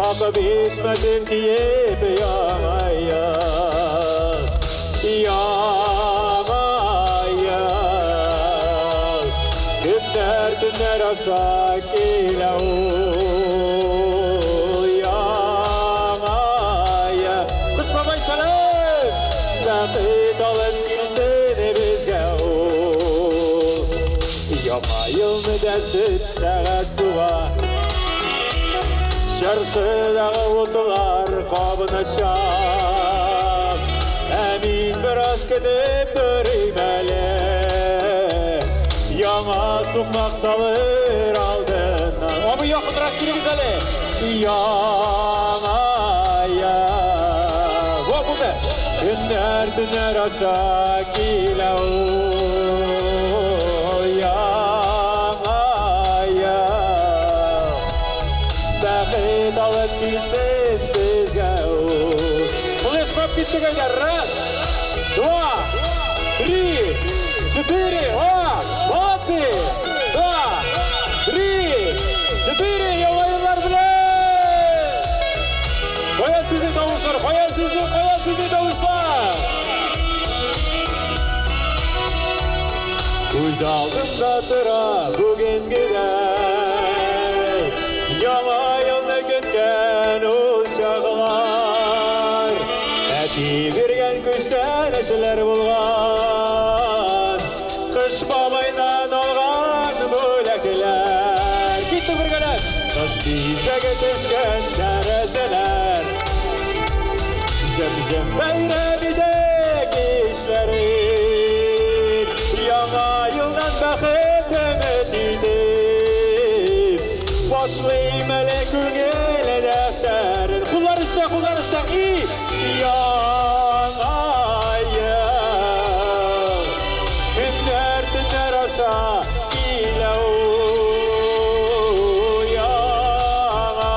Ақы бешмәтін тиеп яңайыл Яңайыл Күндер түндер аша келе Бақыт алып келсін бізге Яма елні дәшіт сағат суға Шаршыдағы отылар қабына шап Әмин біраз кетіп көрейм әлі Яңа сұқмақ салыр алдынан Обы яқынырақ келіңіз әлі Günler döner aşağı gile Yağaya Baqit alıp gilsin sizge Fleşmap bitti gençler Раз, два, три, четыре Молодцы! Два, три, четыре Yollayınlar bile Koya sizin davuşlar Koya sizin davuşlar Көз алдымда тұра бүгінгідей Яңа елді күткен ол шағылар Әти берген күштен әшілер болған Қыш бабайнан алған бөләкілер Кетті біргелер Қыш бейсегі түшкен тәрізілер Жым-жым бәйрәмеде кешлері Яңа yıldan бақыт үміт етіп Başlayayım әлі көңіл дәфтәрін Құлар үсті Яңа ел Күндер түндер аша келеу Яңа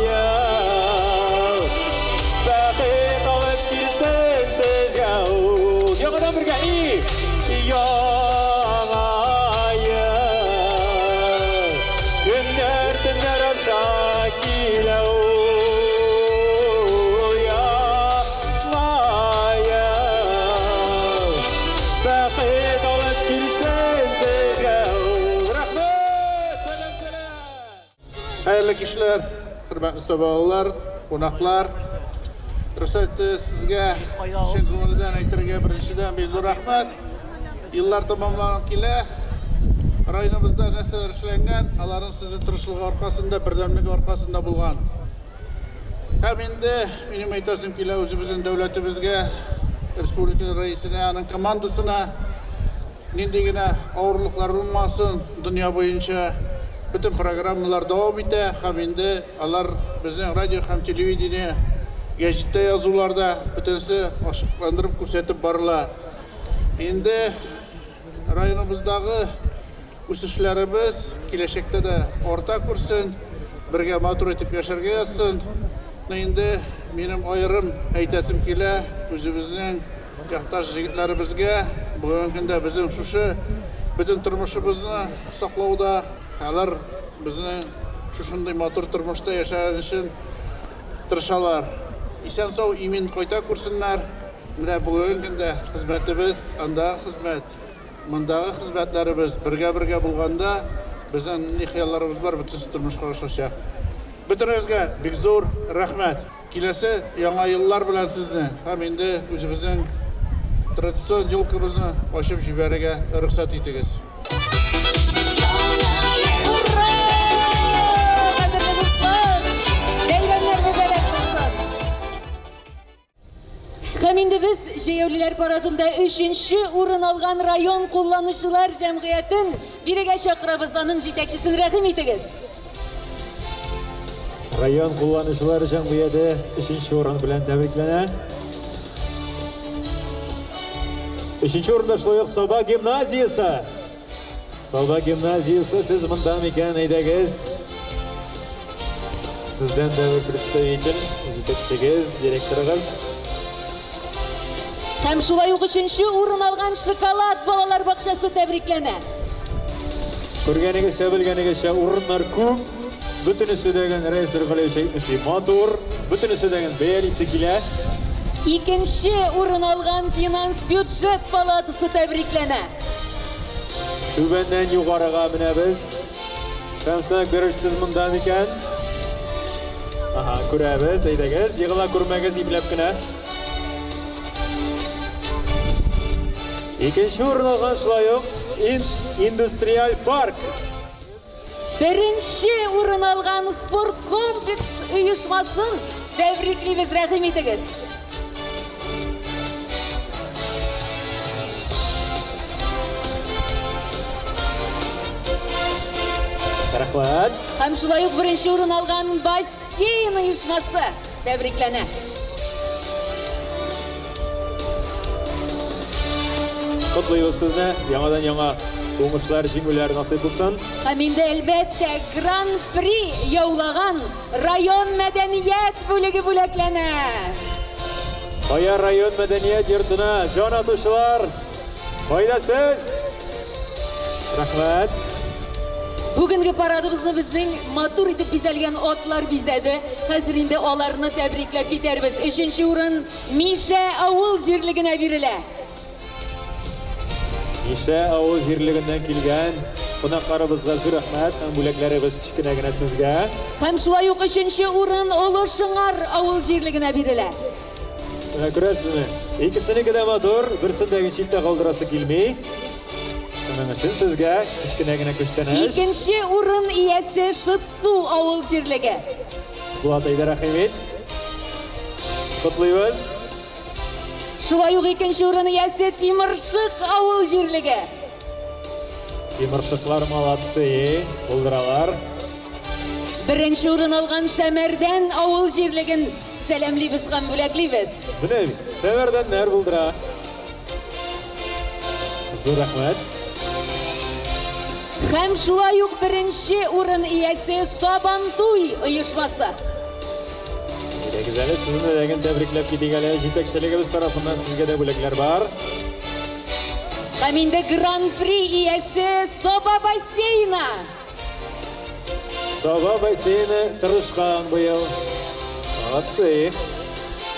ел Бақыт алып келсін сізге Яңадан бірге Яңайыл Günler tünler aşa kile Yaңayıl Baqit alıp kilsen sizge Rahmet! Selam! Hayırlı kişiler, hürmetli sabahlar, konaklar. Rüsaytı sizge şen ko'ngildan aytirga birinchidan bezo'r rahmat. Yıllar tamamlanıp kele rayonimizda narsalar ishlangan, aların sizin tirishlik orqasida, birdamlik orqasida bo'lgan. Ham endi mening aytasim kele o'zimizning davlatimizga, respublika raisine, uning komandasına nendigina og'irliklar bo'lmasin, dunyo bo'yicha bütün programmalar davom etdi. Ham endi alar bizning radio ham televideniya Geçitde yazılarda bütünsi açıklandırıp көрсетіп barılar. Endi rayonimizdagi o'sishlarimiz kelajakda da ortaq bo'lsin, birga motor etib yasharga yazsin. Endi mening ayrim aytasim kela o'zimizning yoshlar yigitlarimizga bugungi kunda bizim shu bütün turmushimizni saqlovda alar bizni shunday motor turmushda yashash uchun tirishadilar. İsen sağ imin koyta kursunlar. Mine bugün günde hizmetimiz, andağı hizmet, mundağı hizmetlerimiz birge bulganda bizim nihaylarımız var, bütün turmuş karşılaşacak. Bütün özge bek zor rahmet. Kilesi yaңа yıllar bilen sizni. Hem indi özümüzün tradisiyon yolkumuzu açıp jiberige ruhsat etiniz. Hem indi biz Jeyevliler Paradında 3. urun algan rayon kullanıcılar cemgiyetin birige şakırabız anın jetekçisini rahim etiniz. Rayon kullanıcılar cemiyeti 3. orun bilen tebriklenen. 3. orunda Şloyuk Soba Gimnaziyası. Soba Gimnaziyası siz bundan iken eydegiz. Bizden dövür представитель, жетекчигиz, директорыгыз. Һәм шулай ук 3-нче урын алган Шоколад балалар бакчасы тәбрикләнә. Көргенигizчә, белгенигizчә урыннар күп. Бүтүнесе дәген рейсер кылыучы мотор, бүтүнесе дәген бәялисе килә. 2-нче урын алган Финанс бюджет палатасы тәбрикләнә. Түбәннән югарыга менәбез. Самсак беришсез монда икән. Aha, күрәбез, әйдәгез, йыгыла күрмәгез ипләп кенә. Икенче урын алган шулай ук индустриаль парк. 1-нче урын алган спорт комплекс оешмасын тәбриклибез, рәхим итегез. Рәхмәт. Һәм шулай ук 1-нче урын алган бассейн оешмасы тәбрикләнә. Котлыйбыз сезне, яңадан яңа уңышлар, җиңүләр насыйп булсын. Һәм инде әлбәттә Гран-при яулаган район мәдәният бүлеге бүләкләнә. Кая район мәдәният йортына җан атучылар, кайдасыз? Рәхмәт. Бүгенге парадыбызны безнең матур итеп бизәлгән атлар бизәде. Хәзер инде аларны тәбрикләп китәрбез. 3-нче урын Миша авыл җирлегенә бирелә. Миша авыл җирлегеннән килгән кунакларыбызга зур рәхмәт һәм бүләкләребез кичкенә генә сезгә. Һәм шулай ук 3-нче урын Олы Шыңар авыл җирлегенә бирелә. Менә күрәсезме? Икесенеке дә матур, берсендәген читтә калдырасы килми. Шуның өчен сезгә кичкенә генә күчтәнәш. 2-нче урын иясе Шытсу авыл җирлеге. Булат әйдә рәхимет. Котлыйбыз. Шулай ук 2-нче урын иясе Тимершык авыл җирлеге. Тимершыклар молодцы, булдыралар. 1-нче урын алган Шәмәрдән авыл җирлеген сәламлибез һәм бүләклибез. Менә бит, Шәмәрдәннәр булдыра. Зур рәхмәт. Һәм шулай ук 1-нче урын иясе Сабантуй оешмасы. Дигәле сезне дәген тәбрикләп китик әле, җитәкчелегебез тарафыннан сезгә дә бүләкләр бар. Һәм инде Гран-при иясе Соба бассейны. Соба бассейны тырышкан быел. Молодцы.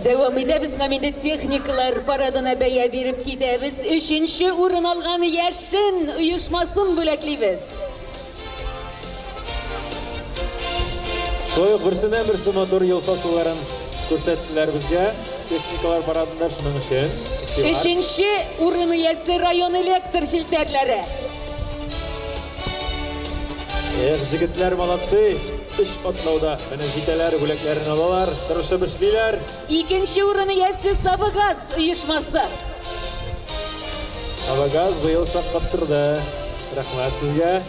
Дәвам итәбез һәм инде техникалар парадына бәя биреп китәбез. 3-нче урын алган Яшен оешмасын бүләклибез. Шулай ук берсеннән берсе матур ел фасылларын күрсәттеләр безгә. Техникалар парадында шуның өчен. 3-нче урын иясе район электр җилтәрләре. Җегетләр молодцы. 3 катлауда менә җитәләр, бүләкләрен алалар, тырышып эшлиләр. 2-нче урын иясе Сабагаз оешмасы. Сабагаз быел шаккаттырды. Рәхмәт сезгә.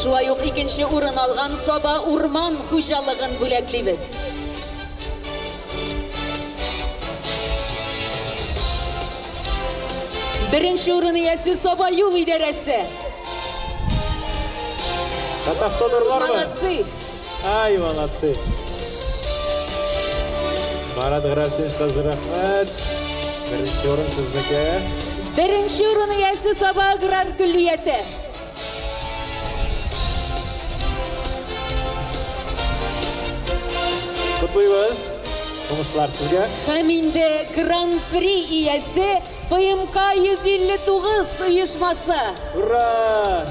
Шулай ук 2-нче урын алган Саба урман хуҗалыгын бүләклибез. Беренче урын иясе Саба юл идарәсе. Катактадырлармы? Молодцы. Ай, молодцы. Марат Графтин хәзер рәхмәт. Беренче урын сезнеке. Беренче урын иясе Саба аграр күллияте. Котлыйбыз. Уңышлар сезгә. Һәм инде Гран-при иясе ПМК 159 оешмасы. Ура!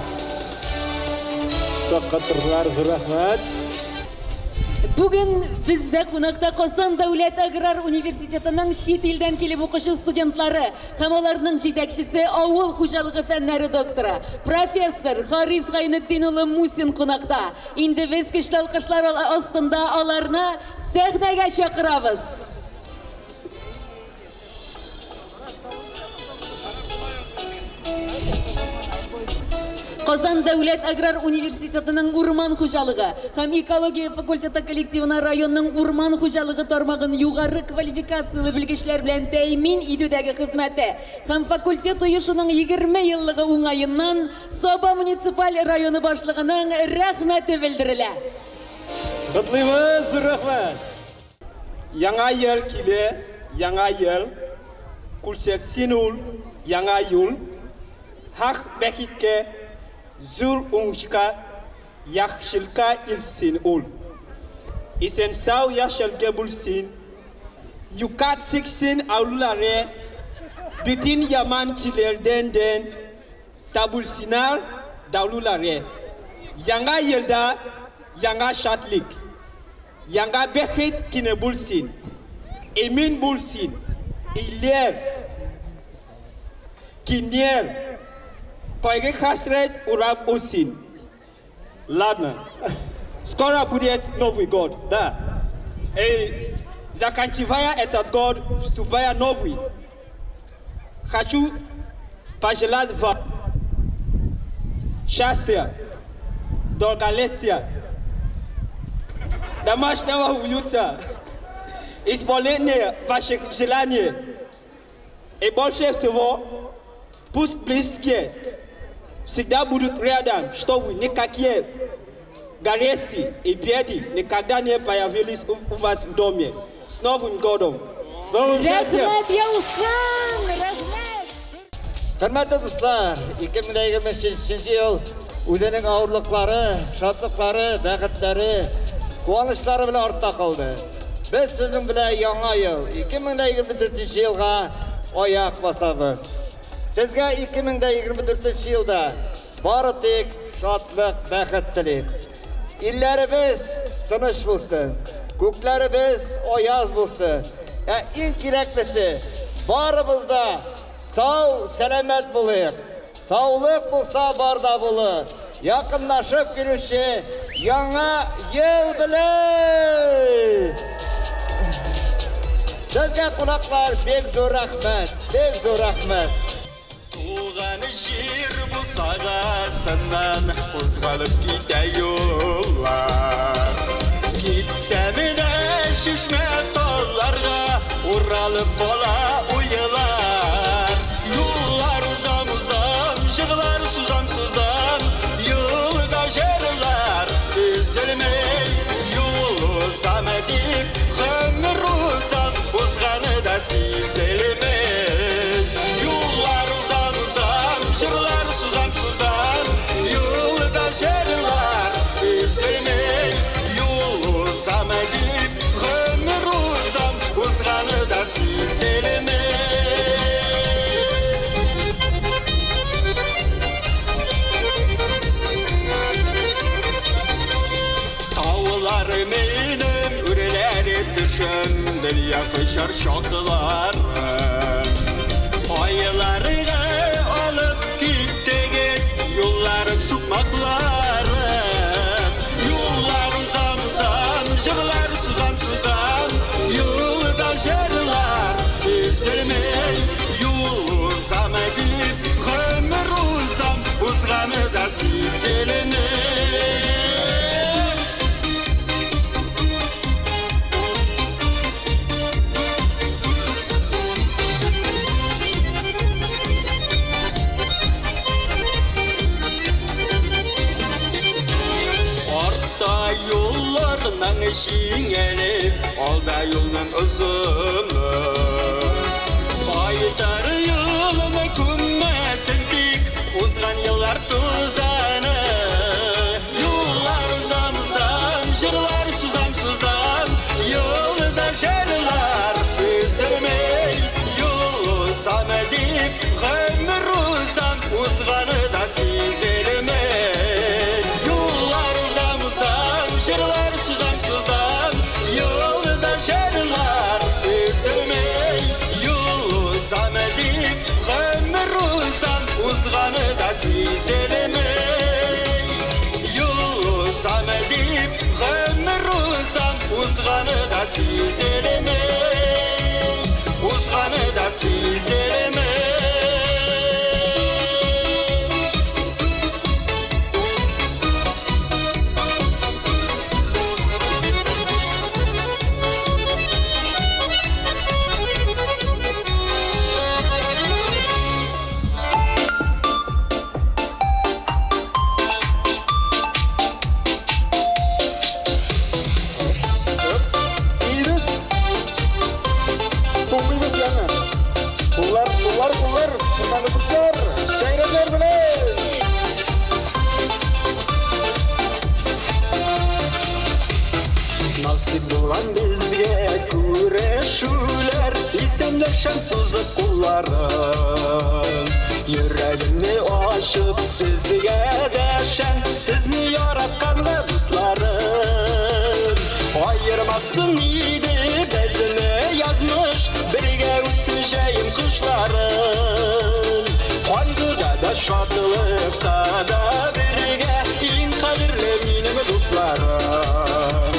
Шаккаттырдылар, зур рәхмәт. Бүген бездә кунакта Казан дәүләт аграр университетының чит илдән килеп укучы студентлары һәм аларның җитәкчесе авыл хуҗалыгы фәннәре докторы, профессор Харис Гайнетдин улы Мусин кунакта. Инде без көчле алкышлар астында аларны сәхнәгә чакырабыз. Казан Дәүләт Аграр университетының урман хуҗалыгы һәм экология факультеты коллективына районның урман хуҗалыгы тармагын югары квалификациялы белгечләр белән тәэмин итүдәге хезмәте һәм факультет оешуның 20 еллыгы уңаеннан Саба муниципаль районы башлыгының рәхмәте белдерелә. Котлыйбыз, рәхмәт. Яңа ел килә, яңа ел. Күрсәтсен ул яңа юл. Хак бәхеткә, зур уңышка, яхшылыкка илсен ул. Исән сау яшәлгә булсын. Юкат сиксен аулары, bütün yaman kişilerden tabulsinar davluları. Yanga yılda yanga şatlık. Yanga bekhet kine bulsin. Emin bulsin. İller. Kinyer. Payge hasret urab olsun. Ladna. Skoro будет Новый год, да. И заканчивая этот год, вступая новый. Хочу пожелать вам счастья, долголетия, домашнего уюта, исполнения ваших желаний. И больше всего, пусть близкие всегда будут рядом, чтобы никакие горести и беды никогда не появились у вас в доме. С Новым годом! С новым счастьем! Рәхмәт яусын, рәхмәт. Hörmətli dostlar, 2023 yıl özünün ağırlıkları, şadlıkları, bəxtləri, quvonuşları bilan ortda qaldı. Biz sizin bilan yangi yıl 2024 yılga oyoq basamiz. Sizga 2024 yılda bari şadlık, bəxt tilayik. İllərimiz tinch bo'lsin, ko'klarimiz oyoz bo'lsin. Eng keraklisi barimizda sağ, selamet bulayıq. Sağlık bulsa barda bulur. Yakınlaşıp gülüşü yana yıl bilir. Sizge kulaklar bek zor rahmet, bek zor rahmet. Tuğanı şiir bu sağasından Uzgalıp gide yollar Gitsem de şişme dağlarga Uralıp bola uyular Yollar uzam uzam, jığlar suzam suzam Yılda jerler üzülmey Yol uzam edip ömür uzam Uzganı da sizilmey Yollar uzam uzam, jığlar suzam suzam Yılda jerler üzülmey Yol uzam edip ömür uzam Uzganı da sizilmey Benim ürleri düşündür yakışır şoklarım Paylarına alıp gittiniz yollarım sıkmaklarım Yollar uzam uzam, jığlar suzam suzam Yolda jerler üzülmey Yol uzam edip ömür uzam Uzganı da sizilmey Yollarından şiңелip, alda yolun uzunu Baytar yolunu kümmesizdik, uzgan yıllar tuzanı Yollar uzam uzam, jığlar suzam suzam Yolda jerler üzülmey Yol uzam edip, ömür uzam Uzganı da sizilmey Yollar uzam uzam, jığlar suzam suzam Yolda jerler üzülmey Yol uzam edip ömür uzam Uzganı da sizilmey Yol uzam edip ömür Birleşen sızıp kullarım Yüreğimi aşıp sizge deşen Sizni yaratkanlı dostlarım Ayırmasın iyiydi bezini yazmış Birge uçuşayım kışlarım Hanguda da şartılıkta da birge İn kadirli minim dostlarım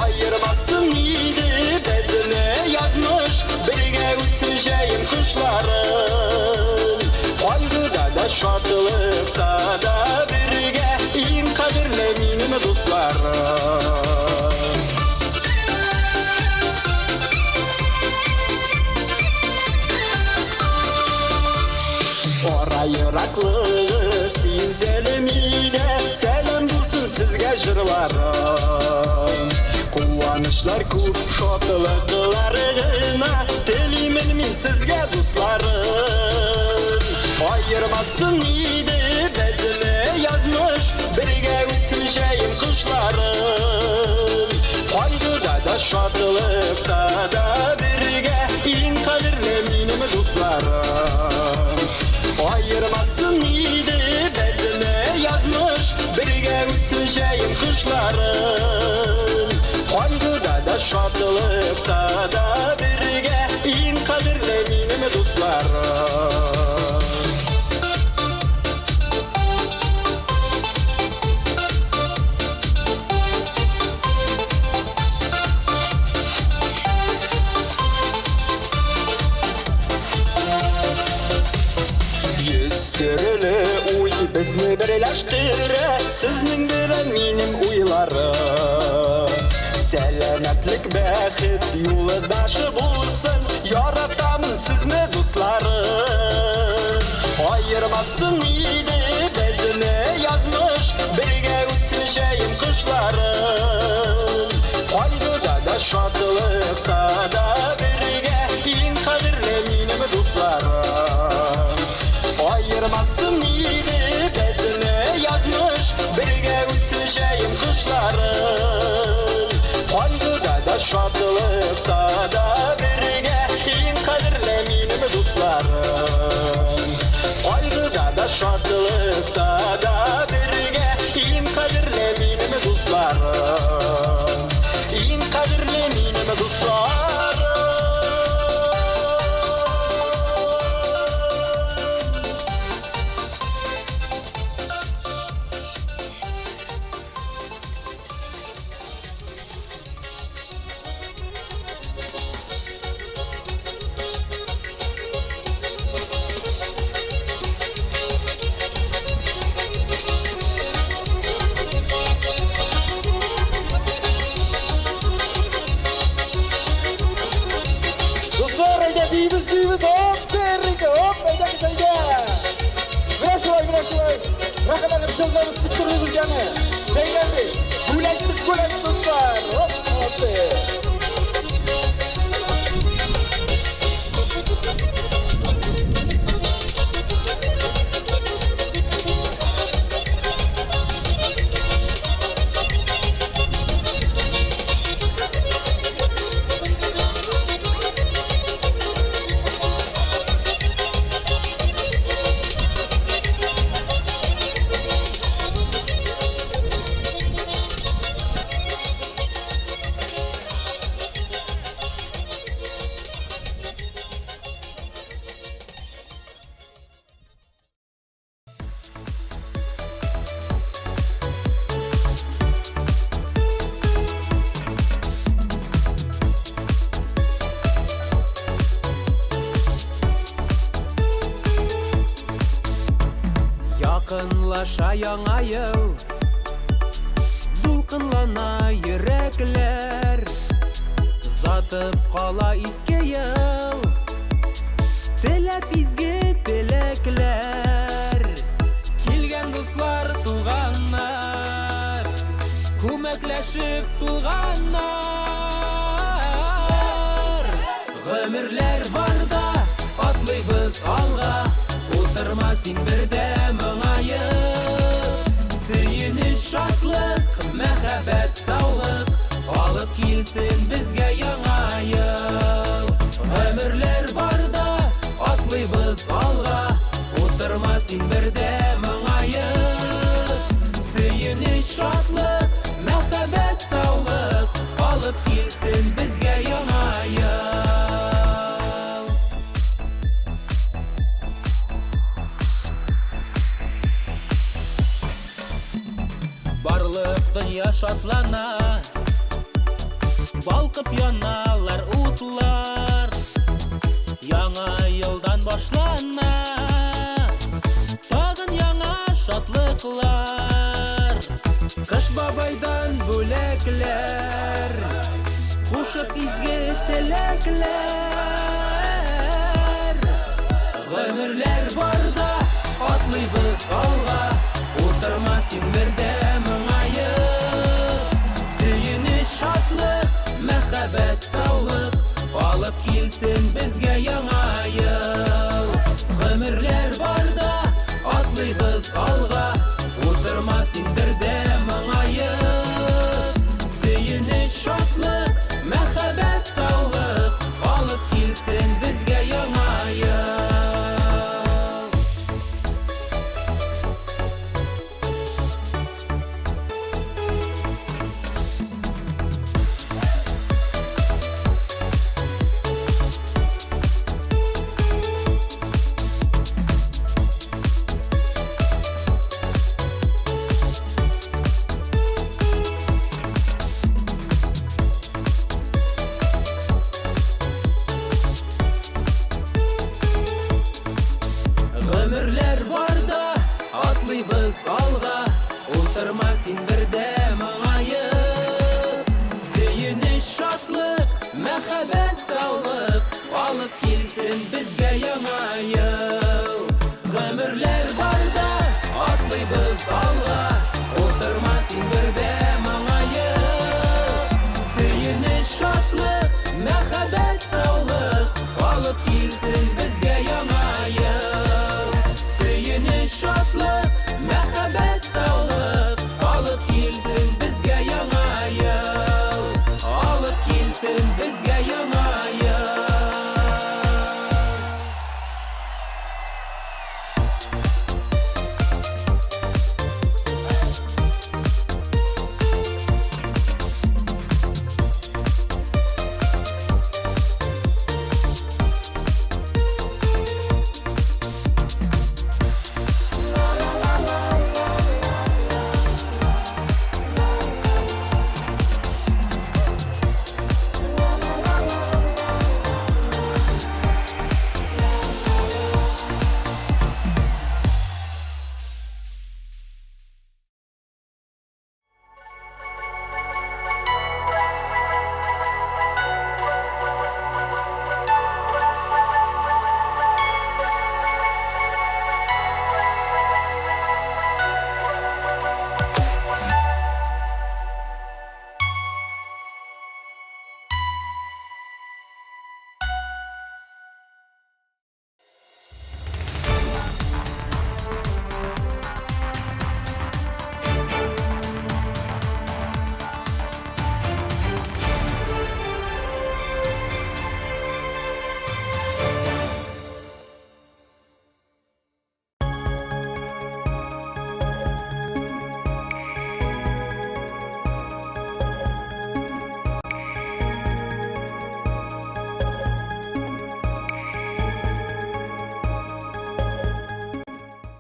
Ayırmasın iyiydi bezini yazmış Birge uçuşayım kışlarım Hanguda da şartılıkta da birge İn kadirli minim dostlarım Orayıraklı sizlerimine selam dursun sizge jırlarım Kuvanışlar kup şotılıklarına Delimin min sizge dostlarım Ayırmasın iyiydi bezini yazmış Birge uçuşayım kışlarım Hanguda da şotılıkta da birge İn kadirli minim dostlarım Ayırmasın iyiydi bezini yazmış Birge uçuşayım kışlarım Hanguda da şartılıkta da birge İn kadirli minim dostlarım Türlü uy bizni birleştirir Sizning bilen minim uylarım Selametlik baxit yo'ldashi bo'lsin Yaratamın sizni dostlarım Ayırmasın iyiydi bezini yazmış Birge uçuşayım kışlarım Hanguda da şartılıkta da birge İn kadirli minim dostlarım Ayırmasın iyiydi bezini yazmış Birge uçuşayım kışlarım Hanguda da şartılıkta da birge İn kadirli minim dostlarım Hanguda da şartılıkta da birge İn kadirli minim dostlarım İn kadirli minim dostlarım Yakınlaşa яңа yıl Dulkınlana yürekler Zatıp kala iske yıl Telep izge telekler Kilgen dostlar tuğanlar Kömekleşip tuğanlar Ömürler barda atlayız alga Oturma sin birde müngayıp Süyünüş şartlık, mehabet sağlık Alıp kilsin bizge yaңа yıl Ömürler Сөйініш шатлық, мәхәббәт саулық, алып келсін бізге яңа ел. Барлық дүния шатлана, балқып яналар утлар, яңа елдан башлана, тагын яңа шатлыклар. Кыш бабайдан бүләкләр, кушып изге теләкләр. Гомерләр барда атлыйбыз алга, утырма син бердә моңаеп. Сөйініш шатлык, мәхәббәт саулык, алып килсен бізге яңа ел. Гомерләр барда атлыйбыз алга, утырма син бердә моңаеп. Сөйініш шатлык, мәхәббәт саулык, алып килсен бізге яңа ел. Гомерләр барда атлыйбыз алга, утырма син бердә моңаеп. Сөйініш шатлык, мәхәббәт саулык, алып килсен бізге яңа ел. Гомерләр барда атлыйбыз алга, утырма син бердә моңаеп. Сөйініш шатлык, мәхәббәт саулык, алып килсен